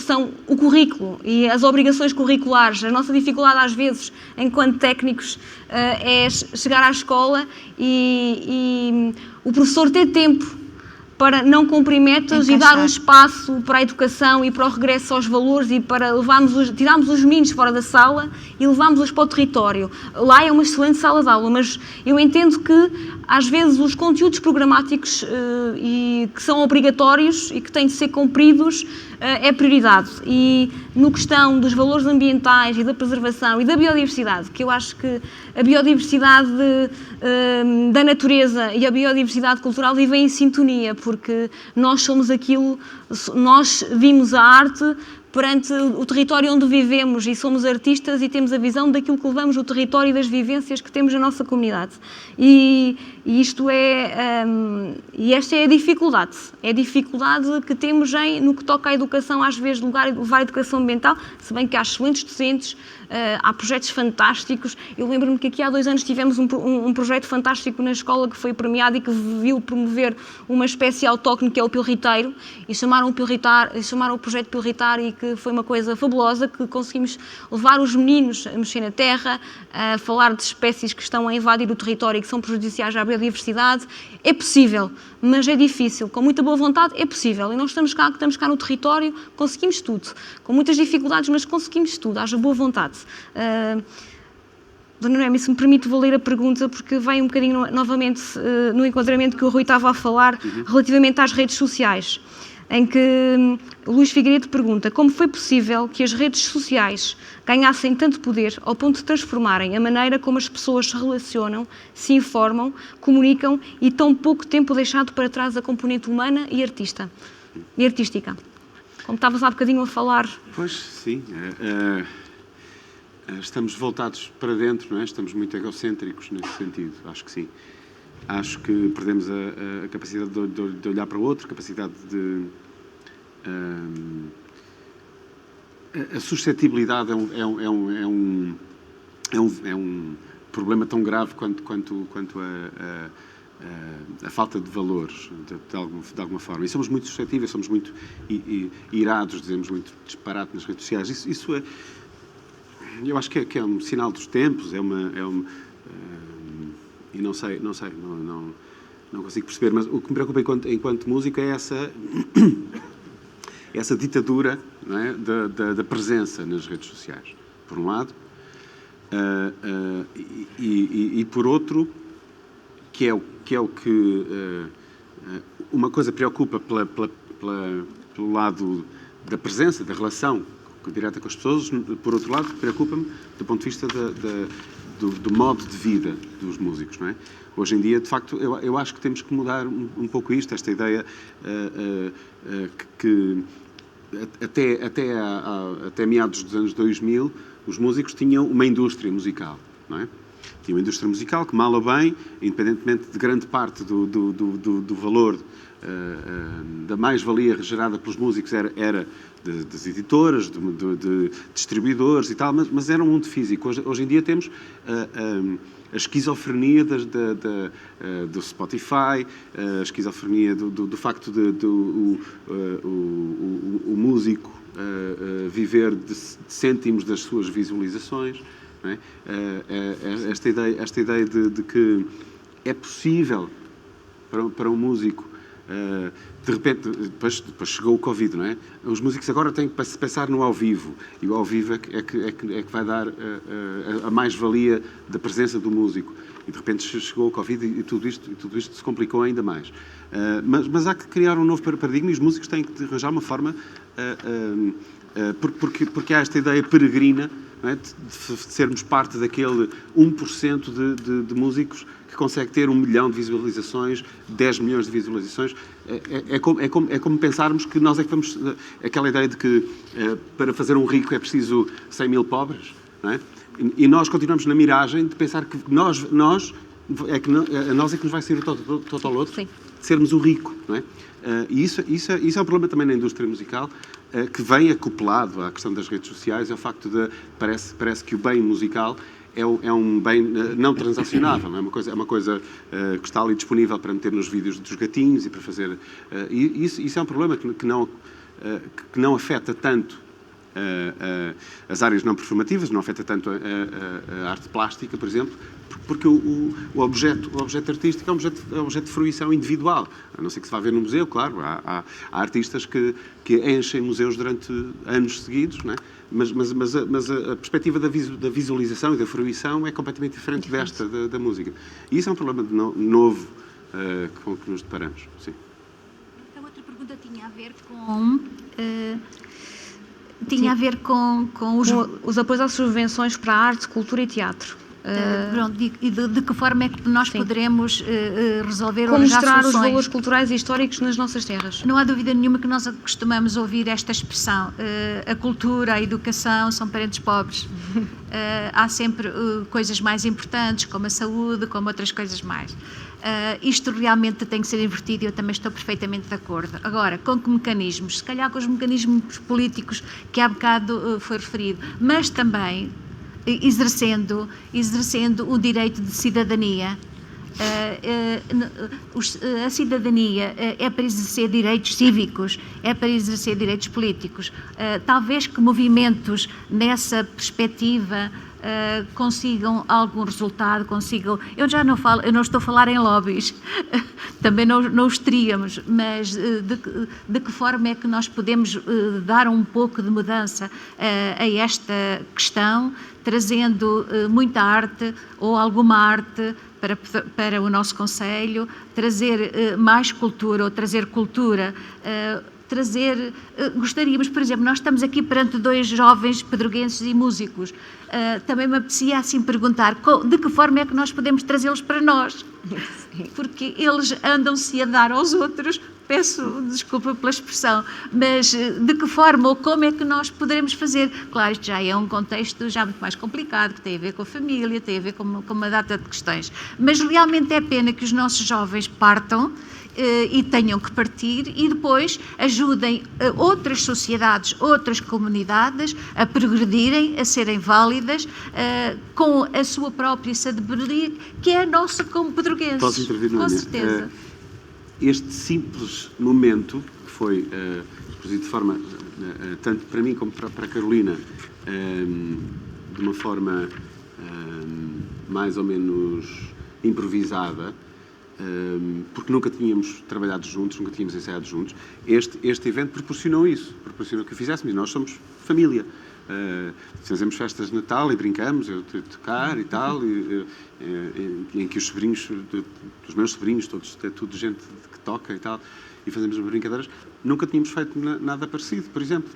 o currículo e as obrigações curriculares. A nossa dificuldade às vezes, enquanto técnicos, é chegar à escola e o professor ter tempo para não cumprir metas e dar um espaço para a educação e para o regresso aos valores e para tirarmos os meninos fora da sala e levarmos-los para o território. Lá é uma excelente sala de aula, mas eu entendo que às vezes os conteúdos programáticos e que são obrigatórios e que têm de ser cumpridos é prioridade. E no questão dos valores ambientais e da preservação e da biodiversidade, que eu acho que a biodiversidade da natureza e a biodiversidade cultural vivem em sintonia, porque nós somos aquilo, nós vimos a arte perante o território onde vivemos e somos artistas e temos a visão daquilo que levamos o território e das vivências que temos na nossa comunidade. E esta é a dificuldade. É a dificuldade que temos no que toca à educação, às vezes, levar a educação ambiental, se bem que há excelentes docentes, há projetos fantásticos. Eu lembro-me que aqui há 2 anos tivemos um projeto fantástico na escola que foi premiado e que viu promover uma espécie autóctone que é o pilriteiro, e chamaram o projeto pilritar, e que foi uma coisa fabulosa, que conseguimos levar os meninos a mexer na terra, a falar de espécies que estão a invadir o território e que são prejudiciais à biodiversidade. É possível, mas é difícil. Com muita boa vontade é possível, e nós estamos cá no território, conseguimos tudo, com muitas dificuldades, mas conseguimos tudo, haja boa vontade. Dona Noémia, se me permite, vou ler a pergunta, porque vem um bocadinho novamente no enquadramento que o Rui estava a falar relativamente às redes sociais, em que o Luís Figueiredo pergunta como foi possível que as redes sociais ganhassem tanto poder ao ponto de transformarem a maneira como as pessoas se relacionam, se informam, comunicam, e tão pouco tempo deixado para trás a componente humana e artística. Como estavas há bocadinho a falar. Pois, sim. Estamos voltados para dentro, não é? Estamos muito egocêntricos nesse sentido, acho que sim. Acho que perdemos a capacidade de olhar para o outro, a capacidade de... A suscetibilidade é um problema tão grave quanto a falta de valores, de alguma forma. E somos muito suscetíveis, somos muito irados, dizemos muito disparate nas redes sociais. Isso é, eu acho que é um sinal dos tempos, e não consigo perceber, mas o que me preocupa enquanto músico é essa ditadura, não é, da presença nas redes sociais, por um lado, e por outro, que é o que uma coisa preocupa pelo lado da presença, da relação direta com as pessoas, por outro lado, preocupa-me do ponto de vista do modo de vida dos músicos, não é? Hoje em dia, de facto, eu acho que temos que mudar um pouco isto, esta ideia que até meados dos anos 2000, os músicos tinham uma indústria musical, não é? Tinham uma indústria musical que, mal ou bem, independentemente de grande parte do valor, da mais-valia gerada pelos músicos, era das editoras, de distribuidores e tal, mas era um mundo físico. Hoje em dia temos a esquizofrenia do Spotify, a esquizofrenia do facto o músico viver de cêntimos das suas visualizações. Não é? Esta ideia de que é possível para um músico, de repente, depois chegou o Covid, não é? Os músicos agora têm que pensar no ao vivo, e o ao vivo é que vai dar a mais-valia da presença do músico. E de repente chegou o Covid e tudo isto se complicou ainda mais. Mas há que criar um novo paradigma, e os músicos têm que arranjar uma forma, porque há esta ideia peregrina, não é, de sermos parte daquele 1% de músicos que consegue ter 1 milhão de visualizações, 10 milhões de visualizações. É como pensarmos que nós é que vamos... Aquela ideia de que para fazer um rico é preciso 100 mil pobres, não é? E nós continuamos na miragem de pensar que nós é que nos vai ser o total outro, Sim. sermos o rico, não é? E isso é um problema também na indústria musical, que vem acoplado à questão das redes sociais, é o facto de parece que o bem musical é um bem não transacionável, não é? É uma coisa que está ali disponível para meter nos vídeos dos gatinhos e para fazer... E isso é um problema que não afeta tanto as áreas não performativas, não afeta tanto a arte plástica, por exemplo, porque o objeto artístico é um objeto de fruição individual. A não ser que se vá ver no museu, claro. Há artistas que enchem museus durante anos seguidos, não é? Mas a perspectiva da visualização e da fruição é completamente diferente desta, da música. E isso é um problema novo com que nos deparamos. Sim. A outra pergunta tinha a ver com... Tinha a ver com os apoios às subvenções para a arte, cultura e teatro. Pronto, e de que forma é que nós poderemos resolver ou como arranjar mostrar os soluções? valores culturais e históricos nas nossas terras. Não há dúvida nenhuma que nós costumamos ouvir esta expressão. A cultura, a educação são parentes pobres. Há sempre coisas mais importantes, como a saúde, como outras coisas mais. Isto realmente tem que ser invertido e eu também estou perfeitamente de acordo. Agora, com que mecanismos? Se calhar com os mecanismos políticos que há bocado foi referido, mas também exercendo o direito de cidadania. A cidadania é para exercer direitos cívicos, é para exercer direitos políticos. Talvez que movimentos nessa perspectiva consigam algum resultado, eu não estou a falar em lobbies, também não os teríamos, mas de que forma é que nós podemos dar um pouco de mudança a esta questão, trazendo muita arte ou alguma arte para o nosso concelho, trazer mais cultura ou trazer cultura, gostaríamos, por exemplo, nós estamos aqui perante 2 jovens pedroguenses e músicos, também me apetecia assim perguntar de que forma é que nós podemos trazê-los para nós, porque eles andam-se a dar aos outros, peço desculpa pela expressão, mas de que forma ou como é que nós poderemos fazer? Claro, isto já é um contexto já muito mais complicado, que tem a ver com a família, tem a ver com uma data de questões, mas realmente é pena que os nossos jovens partam e tenham que partir, e depois ajudem outras sociedades, outras comunidades a progredirem, a serem válidas, com a sua própria sabedoria, que é a nossa como pedrogueses. Posso intervir, Com Núria? certeza. Este simples momento, que foi exposito de forma, tanto para mim como para a Carolina, de uma forma mais ou menos improvisada, porque nunca tínhamos trabalhado juntos, nunca tínhamos ensaiado juntos, este evento proporcionou isso, proporcionou que o fizéssemos, e nós somos família. Fazemos festas de Natal e brincamos, eu tocar e tal, em que os sobrinhos, dos meus sobrinhos, todos, é tudo gente que toca e tal, e fazemos brincadeiras. Nunca tínhamos feito nada parecido, por exemplo.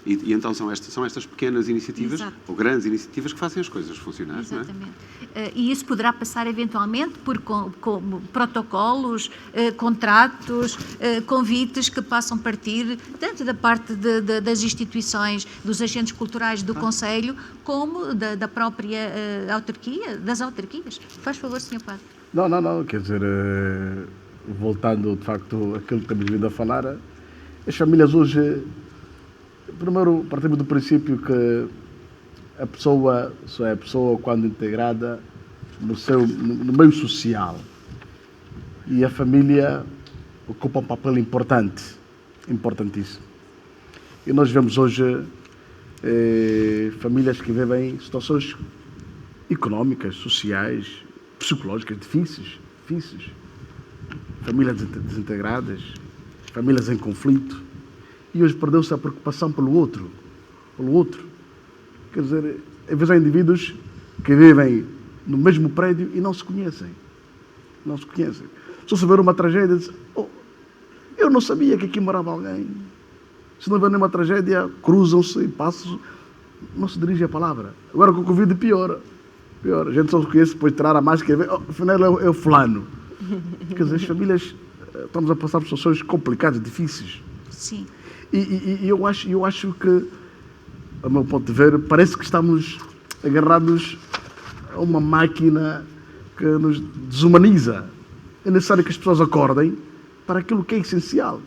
E então são estas pequenas iniciativas, Exato. ou grandes iniciativas, que fazem as coisas funcionar. Exatamente. Não é? E isso poderá passar eventualmente por como protocolos, contratos, convites que possam partir tanto da parte das instituições, dos agentes culturais do Conselho, como da própria autarquia, das autarquias. Faz favor, Sr. Padre. Não, quer dizer, voltando de facto àquilo que temos vindo a falar, as famílias hoje, primeiro partimos do princípio que a pessoa só é pessoa quando integrada no meio social, e a família ocupa um papel importante, importantíssimo. E nós vemos hoje famílias que vivem situações económicas, sociais, psicológicas difíceis, famílias desintegradas, famílias em conflito, e hoje perdeu-se a preocupação pelo outro. Quer dizer, às vezes há indivíduos que vivem no mesmo prédio e não se conhecem. Se houver uma tragédia, diz, eu não sabia que aqui morava alguém. Se não houver nenhuma tragédia, cruzam-se e passam, não se dirige a palavra. Agora com o Covid pior. A gente só se conhece depois de tirar a máscara e ver, afinal é o fulano. Quer dizer, as famílias, estamos a passar por situações complicadas, difíceis. Sim. E eu acho que, a meu ponto de ver, parece que estamos agarrados a uma máquina que nos desumaniza. É necessário que as pessoas acordem para aquilo que é essencial.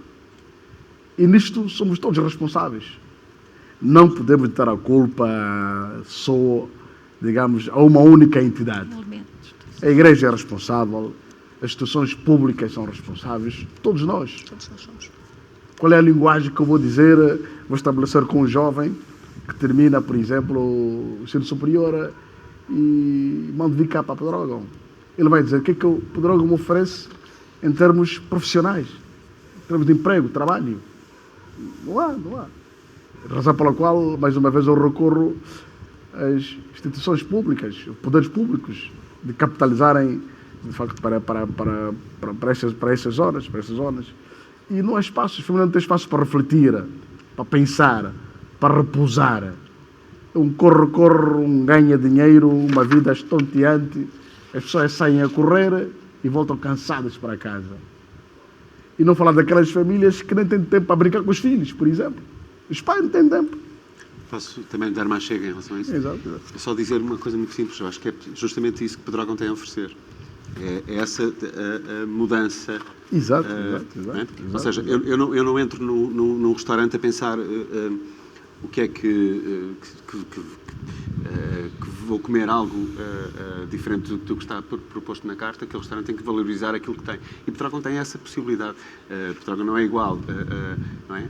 E nisto somos todos responsáveis. Não podemos dar a culpa só, digamos, a uma única entidade. A Igreja é responsável, as instituições públicas são responsáveis, todos nós. somos. Qual é a linguagem que eu vou dizer, vou estabelecer com um jovem que termina, por exemplo, o ensino superior e manda vir cá para a Pedrógão? Ele vai dizer o que é que o Pedrógão me oferece em termos profissionais, em termos de emprego, trabalho. Não há. Razão pela qual, mais uma vez, eu recorro às instituições públicas, os poderes públicos, de capitalizarem, de facto, para essas zonas. E não há espaço, as famílias não têm espaço para refletir, para pensar, para repousar. Um corre, um ganha dinheiro, uma vida estonteante, as pessoas saem a correr e voltam cansadas para casa. E não falar daquelas famílias que nem têm tempo para brincar com os filhos, por exemplo. Os pais não têm tempo. Posso também dar mais chega em relação a isso? Exato. É só dizer uma coisa muito simples, eu acho que é justamente isso que Pedrógão tem a oferecer. É essa a mudança. Exato. Ou seja, eu não entro num restaurante a pensar o que é que vou comer algo diferente do que está proposto na carta. Aquele restaurante tem que valorizar aquilo que tem. E Pedrógão tem essa possibilidade. Pedrógão não é igual não é?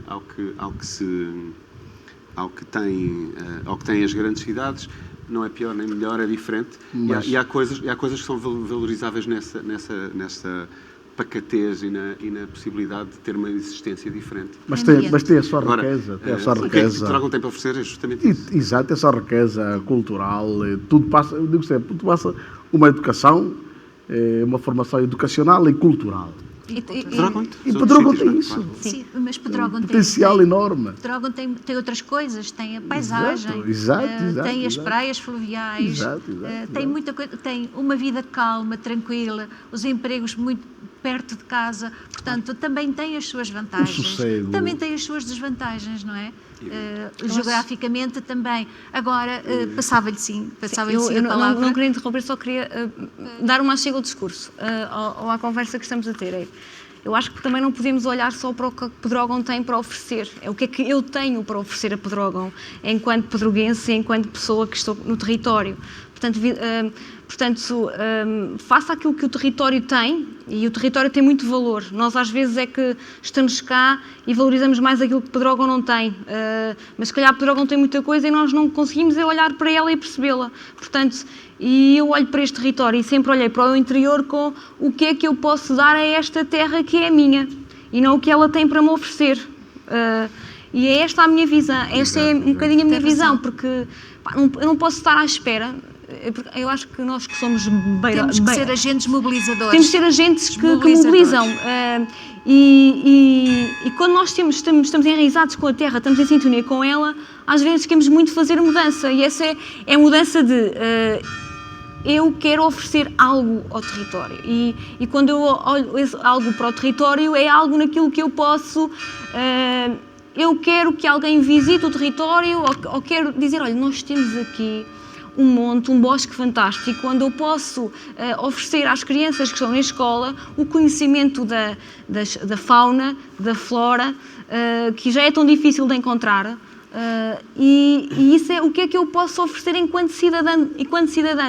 ao que tem as grandes cidades. Não é pior nem melhor, é diferente. Mas... E há coisas que são valorizáveis nessa pacatez e na possibilidade de ter uma existência diferente. Mas tem a sua riqueza. O que é que Pedrógão tem para oferecer é justamente isso. Exato, essa riqueza cultural, tudo passa, eu digo sempre, tudo passa uma educação, uma formação educacional e cultural. E Pedrógão tem isso. Claro. Sim, mas Pedrógão tem potencial enorme. Pedrógão tem outras coisas, tem a paisagem, tem as praias fluviais, tem muita coisa, tem uma vida calma, tranquila, os empregos muito perto de casa, portanto, também tem as suas vantagens. Também tem as suas desvantagens, não é? Geograficamente também. Agora, passava-lhe sim a palavra. Não queria interromper, só queria dar uma chega ao discurso, ou à conversa que estamos a ter. eu acho que também não podemos olhar só para o que Pedrógão tem para oferecer. É o que é que eu tenho para oferecer a Pedrógão, enquanto pedroguense, enquanto pessoa que estou no território. Portanto, faça aquilo que o território tem, e o território tem muito valor. Nós às vezes é que estamos cá e valorizamos mais aquilo que Pedrógão não tem, mas se calhar Pedrógão tem muita coisa e nós não conseguimos olhar para ela e percebê-la. Portanto, e eu olho para este território e sempre olhei para o interior com o que é que eu posso dar a esta terra que é minha, e não o que ela tem para me oferecer. E é esta a minha visão, esta é um bocadinho a minha visão, porque eu não posso estar à espera. Eu acho que nós que somos Temos que ser agentes mobilizadores. Temos que ser agentes que mobilizam. E quando nós estamos enraizados com a terra, estamos em sintonia com ela, às vezes queremos muito fazer a mudança. E essa é a mudança de eu quero oferecer algo ao território. E quando eu olho algo para o território, é algo naquilo que eu posso... eu quero que alguém visite o território, ou quero dizer, olha, nós temos aqui um monte, um bosque fantástico, onde eu posso oferecer às crianças que estão na escola o conhecimento da fauna, da flora, que já é tão difícil de encontrar. E isso é o que é que eu posso oferecer enquanto cidadã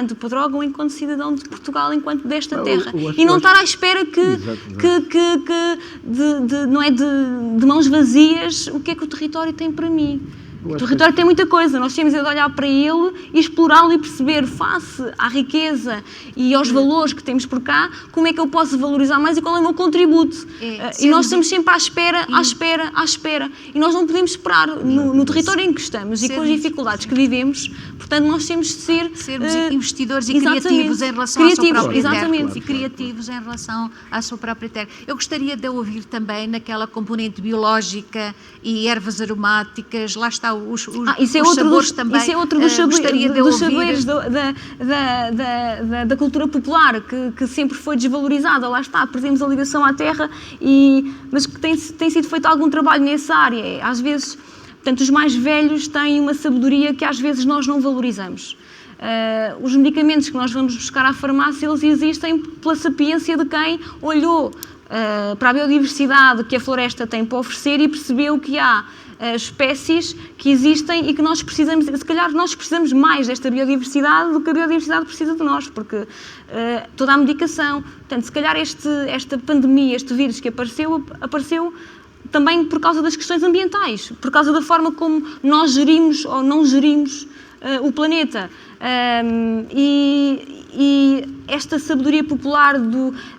de Pedrógão, enquanto cidadão de Portugal, enquanto desta terra. E não estar à espera não é de mãos vazias o que é que o território tem para mim. O território tem muita coisa, nós temos de olhar para ele e explorá-lo e perceber, face à riqueza e aos valores que temos por cá, como é que eu posso valorizar mais e qual é o meu contributo. E nós estamos sempre à espera. E nós não podemos esperar no território em que estamos e com as dificuldades que vivemos. Portanto, nós temos de sermos investidores e criativos em relação à sua própria terra. E criativos em relação à sua própria terra. Eu gostaria de ouvir também naquela componente biológica e ervas aromáticas, lá está os sabores também. Isso é outro dos saberes da cultura popular, que sempre foi desvalorizada. Lá está, perdemos a ligação à terra, mas que tem sido feito algum trabalho nessa área. Às vezes, portanto, os mais velhos têm uma sabedoria que às vezes nós não valorizamos. Os medicamentos que nós vamos buscar à farmácia, eles existem pela sapiência de quem olhou para a biodiversidade que a floresta tem para oferecer e percebeu que há espécies que existem e que nós precisamos, se calhar nós precisamos mais desta biodiversidade do que a biodiversidade precisa de nós, porque toda a medicação, portanto, se calhar esta pandemia, este vírus que apareceu também por causa das questões ambientais, por causa da forma como nós gerimos ou não gerimos o planeta. E esta sabedoria popular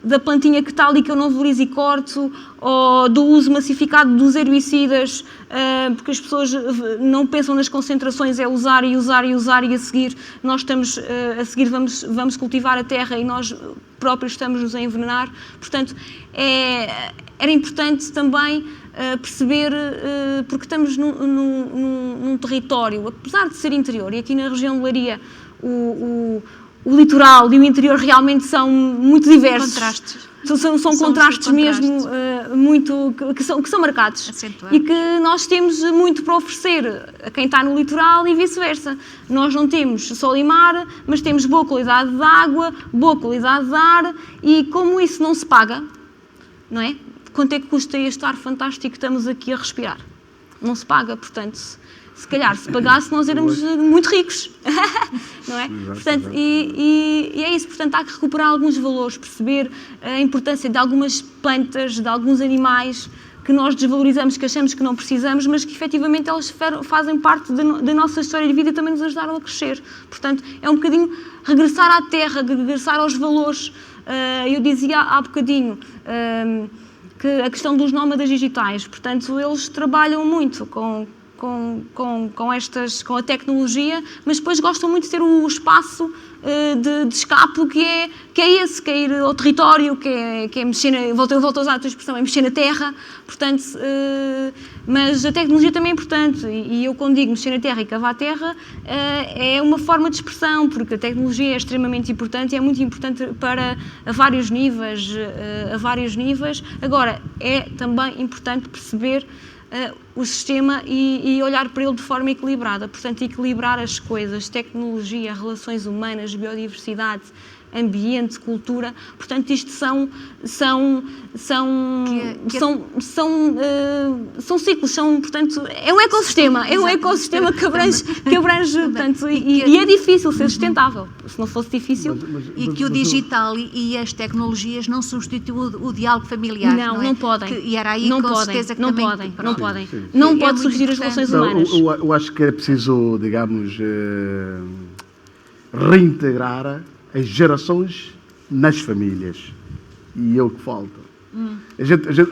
da plantinha que está ali que eu não valorizo e corto, ou do uso massificado dos herbicidas, porque as pessoas não pensam nas concentrações, é usar e a seguir nós estamos, vamos cultivar a terra e nós próprios estamos-nos a envenenar. Portanto, era importante também perceber, porque estamos num território, apesar de ser interior, e aqui na região de Leiria o litoral e o interior realmente são muito diversos. Contrastes. São contrastes mesmo que são marcados. Acentuado. E que nós temos muito para oferecer a quem está no litoral e vice-versa. Nós não temos sol e mar, mas temos boa qualidade de água, boa qualidade de ar, e como isso não se paga, não é? Quanto é que custa este ar fantástico que estamos aqui a respirar? Não se paga, portanto, se calhar se pagasse nós éramos muito ricos, não é? Portanto, e é isso, portanto há que recuperar alguns valores, perceber a importância de algumas plantas, de alguns animais que nós desvalorizamos, que achamos que não precisamos, mas que efetivamente elas fazem parte da nossa história de vida e também nos ajudaram a crescer. Portanto, é um bocadinho regressar à terra, regressar aos valores. Eu dizia há bocadinho que a questão dos nómadas digitais, portanto, eles trabalham muito com a tecnologia, mas depois gostam muito de ter o espaço de escape que é esse, que é ir ao território, que é mexer, volto a usar a tua expressão, é mexer na terra, portanto, mas a tecnologia também é importante, e eu quando digo mexer na terra e cavar a terra, é uma forma de expressão, porque a tecnologia é extremamente importante e é muito importante para a vários níveis. Agora, é também importante perceber o sistema e olhar para ele de forma equilibrada. Portanto, equilibrar as coisas, tecnologia, relações humanas, biodiversidade, ambiente, cultura. Portanto, isto são ciclos, portanto, é um ecossistema, que abrange, portanto, e é difícil ser sustentável. Se não fosse difícil... E que o digital e as tecnologias não substituem o diálogo familiar, não é? Não podem. E era aí com certeza que não também... podem, não podem. Sim. Não É pode muito substituir as importante. relações humanas. Eu acho que é preciso, digamos, reintegrar as gerações nas famílias. E é o que falta.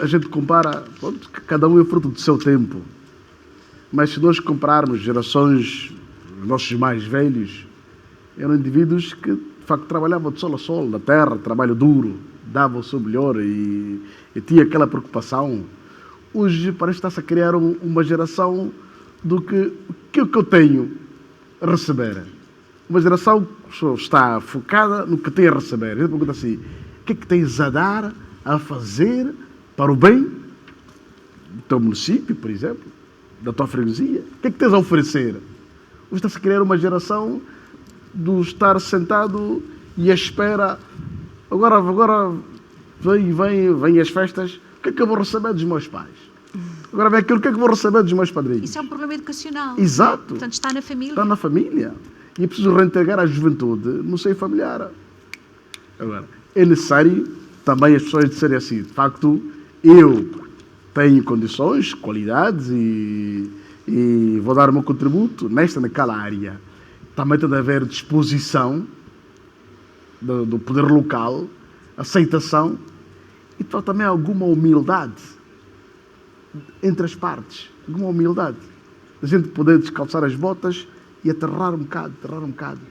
A gente compara, pronto, que cada um é fruto do seu tempo. Mas se nós compararmos gerações, os nossos mais velhos, eram indivíduos que, de facto, trabalhavam de sol a sol, na terra, trabalho duro, davam o seu melhor e tinha aquela preocupação. Hoje parece que está-se a criar uma geração do que eu tenho a receber. Uma geração que está focada no que tem a receber. Eu pergunto assim, o que é que tens a dar, a fazer para o bem do teu município, por exemplo, da tua freguesia? O que é que tens a oferecer? Hoje está-se a criar uma geração do estar sentado e à espera. Agora vem as festas, o que é que eu vou receber dos meus pais? Agora vem aquilo, o que é que eu vou receber dos meus padrinhos? Isso é um problema educacional. Exato. Portanto, está na família. Está na família. E é preciso reintegrar a juventude no seio familiar. Agora, é necessário também as pessoas disserem assim, de facto, eu tenho condições, qualidades e vou dar o meu contributo naquela área. Também tem de haver disposição do poder local, aceitação e também alguma humildade entre as partes. Alguma humildade. A gente poder descalçar as botas e aterrar um bocado.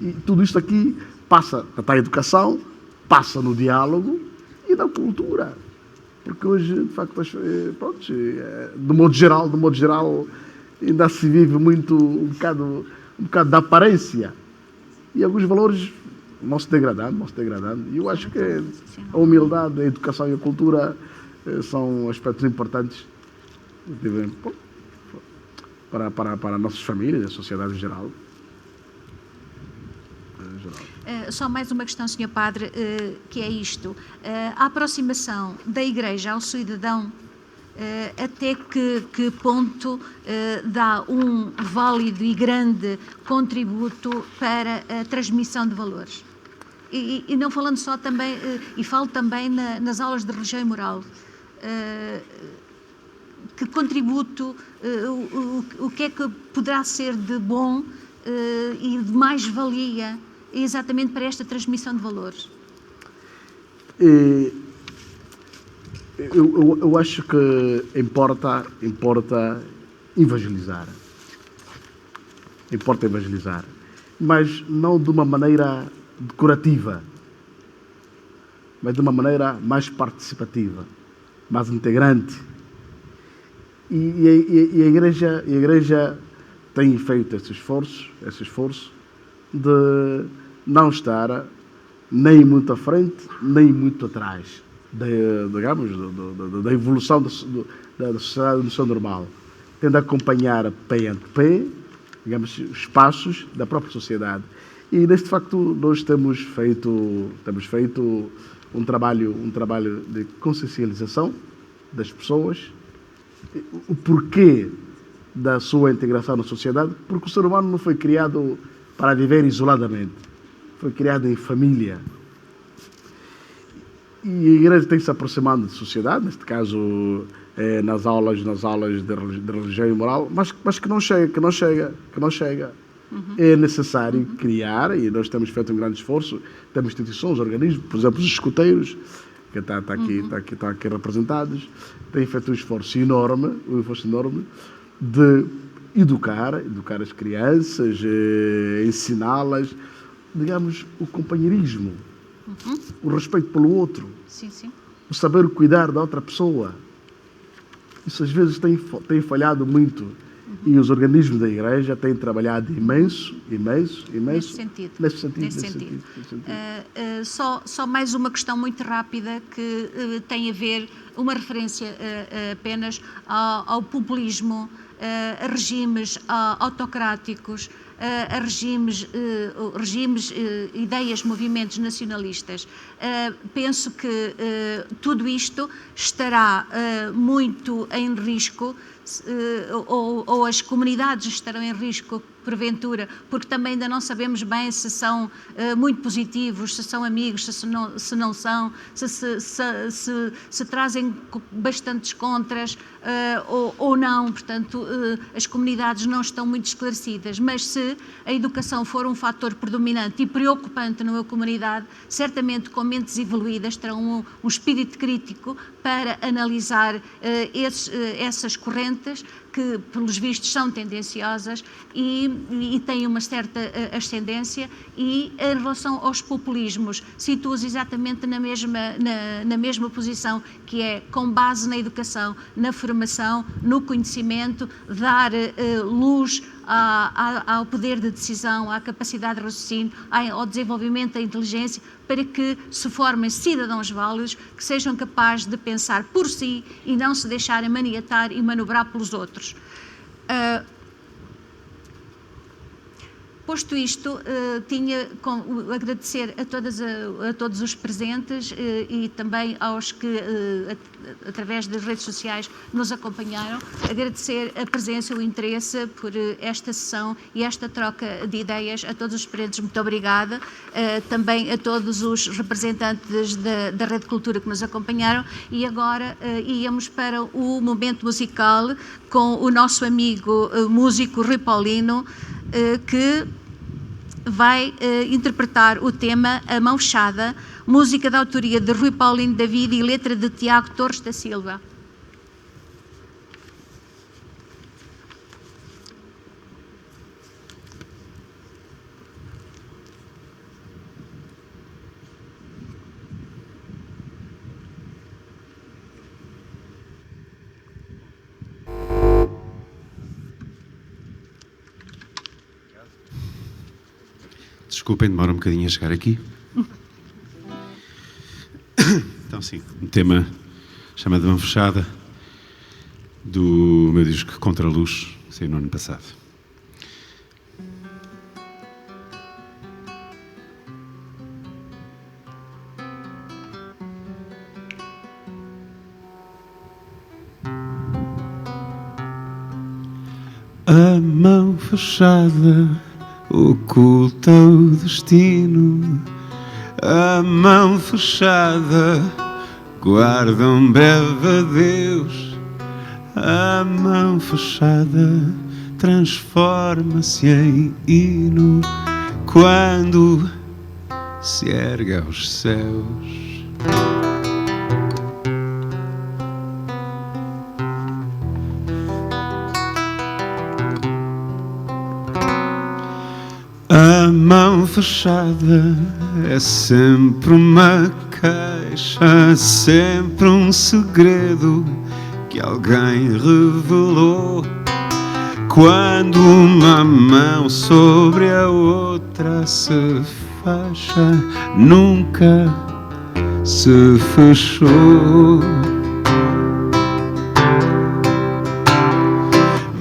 E tudo isto aqui passa na educação, passa no diálogo e na cultura. Porque hoje, de facto, pronto, de modo geral, ainda se vive muito um bocado da aparência. E alguns valores vão se degradando. E eu acho que a humildade, a educação e a cultura são aspectos importantes para as nossas famílias, a sociedade em geral. Só mais uma questão, Sr. Padre, que é isto. A aproximação da Igreja ao cidadão, até que ponto dá um válido e grande contributo para a transmissão de valores? E não falando só também, e falo também nas aulas de religião e moral. Que contributo, o que é que poderá ser de bom e de mais-valia exatamente para esta transmissão de valores? Eu acho que importa evangelizar. Mas não de uma maneira decorativa, mas de uma maneira mais participativa, mais integrante. E a Igreja tem feito esse esforço de não estar nem muito à frente, nem muito atrás, da evolução da sociedade no seu normal. Tendo a acompanhar pé ante pé, digamos, os passos da própria sociedade. E, neste facto, nós temos feito um trabalho de consciencialização das pessoas, o porquê da sua integração na sociedade, porque o ser humano não foi criado para viver isoladamente, foi criado em família. E a Igreja tem se aproximando da sociedade, neste caso nas aulas de religião e moral, mas que não chega. É necessário criar, e nós temos feito um grande esforço, temos instituições, organismos, por exemplo, os escuteiros, que estão aqui representados, têm feito um esforço enorme de educar as crianças, ensiná-las, digamos, o companheirismo, o respeito pelo outro, o saber cuidar da outra pessoa. Isso às vezes tem falhado muito E os organismos da Igreja têm trabalhado imenso. Nesse sentido. Só mais uma questão muito rápida que tem a ver, uma referência apenas ao populismo, a regimes autocráticos, a regimes, ideias, movimentos nacionalistas. Penso que tudo isto estará muito em risco, ou as comunidades estarão em risco, porventura, porque também ainda não sabemos bem se são muito positivos, se são amigos, se não são, se trazem bastantes contras ou não. Portanto, as comunidades não estão muito esclarecidas, mas se a educação for um fator predominante e preocupante numa comunidade, certamente com mentes evoluídas terão um espírito crítico para analisar essas correntes que, pelos vistos, são tendenciosas e têm uma certa ascendência. E em relação aos populismos, situo-os exatamente na mesma posição, que é com base na educação, na formação, no conhecimento, dar luz ao poder de decisão, à capacidade de raciocínio, ao desenvolvimento da inteligência, para que se formem cidadãos válidos, que sejam capazes de pensar por si e não se deixarem maniatar e manobrar pelos outros. Posto isto, tinha com agradecer a todos os presentes e também aos que, através das redes sociais, nos acompanharam. Agradecer a presença e o interesse por esta sessão e esta troca de ideias. A todos os presentes, muito obrigada. Também a todos os representantes da Rede Cultura que nos acompanharam. E agora íamos para o momento musical com o nosso amigo músico Rui Paulino, que vai interpretar o tema A Mão Fechada, música da autoria de Rui Paulino David e letra de Tiago Torres da Silva. Desculpem, demora um bocadinho a chegar aqui. Então, sim, um tema chamado Mão Fechada, do meu disco Contra a Luz, saiu no ano passado. A mão fechada oculta o destino, a mão fechada guarda um breve adeus, a mão fechada transforma-se em hino quando se ergue aos céus. A mão fechada é sempre uma queixa, sempre um segredo que alguém revelou. Quando uma mão sobre a outra se fecha, nunca se fechou.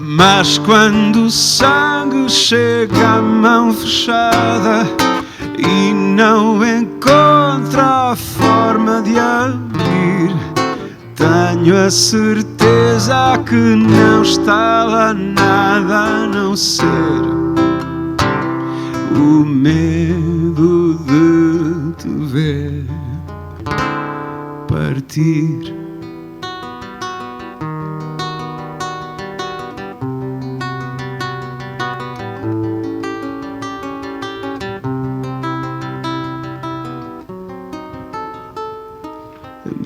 Mas quando o sangue chega à mão fechada e não encontra a forma de abrir, tenho a certeza que não está lá nada a não ser o medo de te ver partir.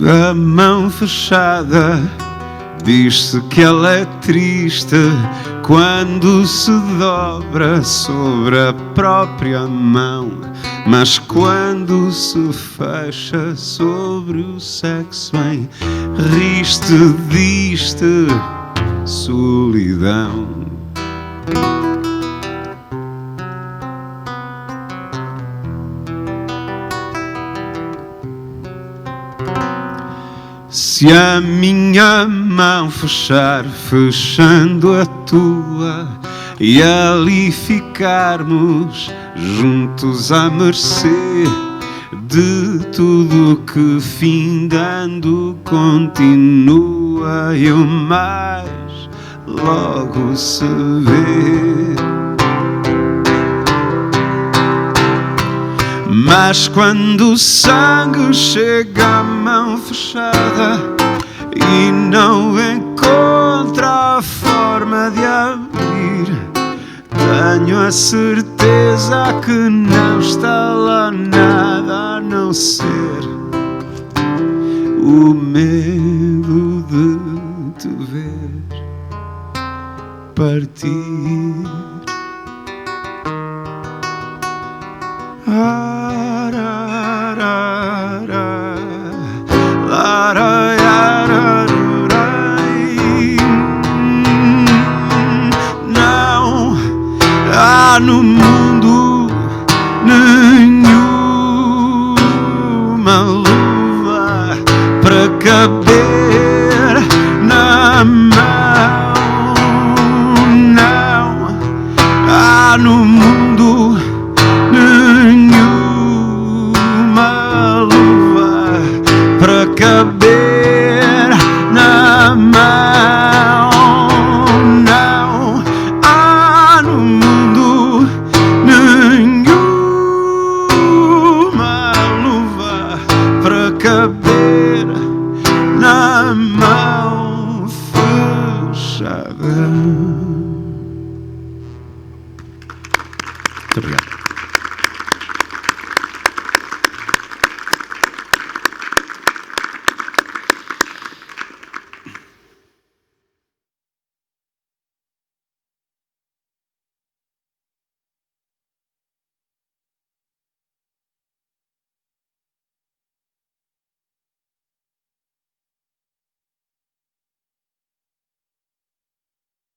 A mão fechada diz-se que ela é triste quando se dobra sobre a própria mão, mas quando se fecha sobre o sexo em riste, diz-te solidão. Se a minha mão fechar, fechando a tua, e ali ficarmos juntos à mercê de tudo que findando continua, e o mais logo se vê. Mas quando o sangue chega à mão fechada e não encontra a forma de abrir, tenho a certeza que não está lá nada a não ser o medo de te ver partir. Não há no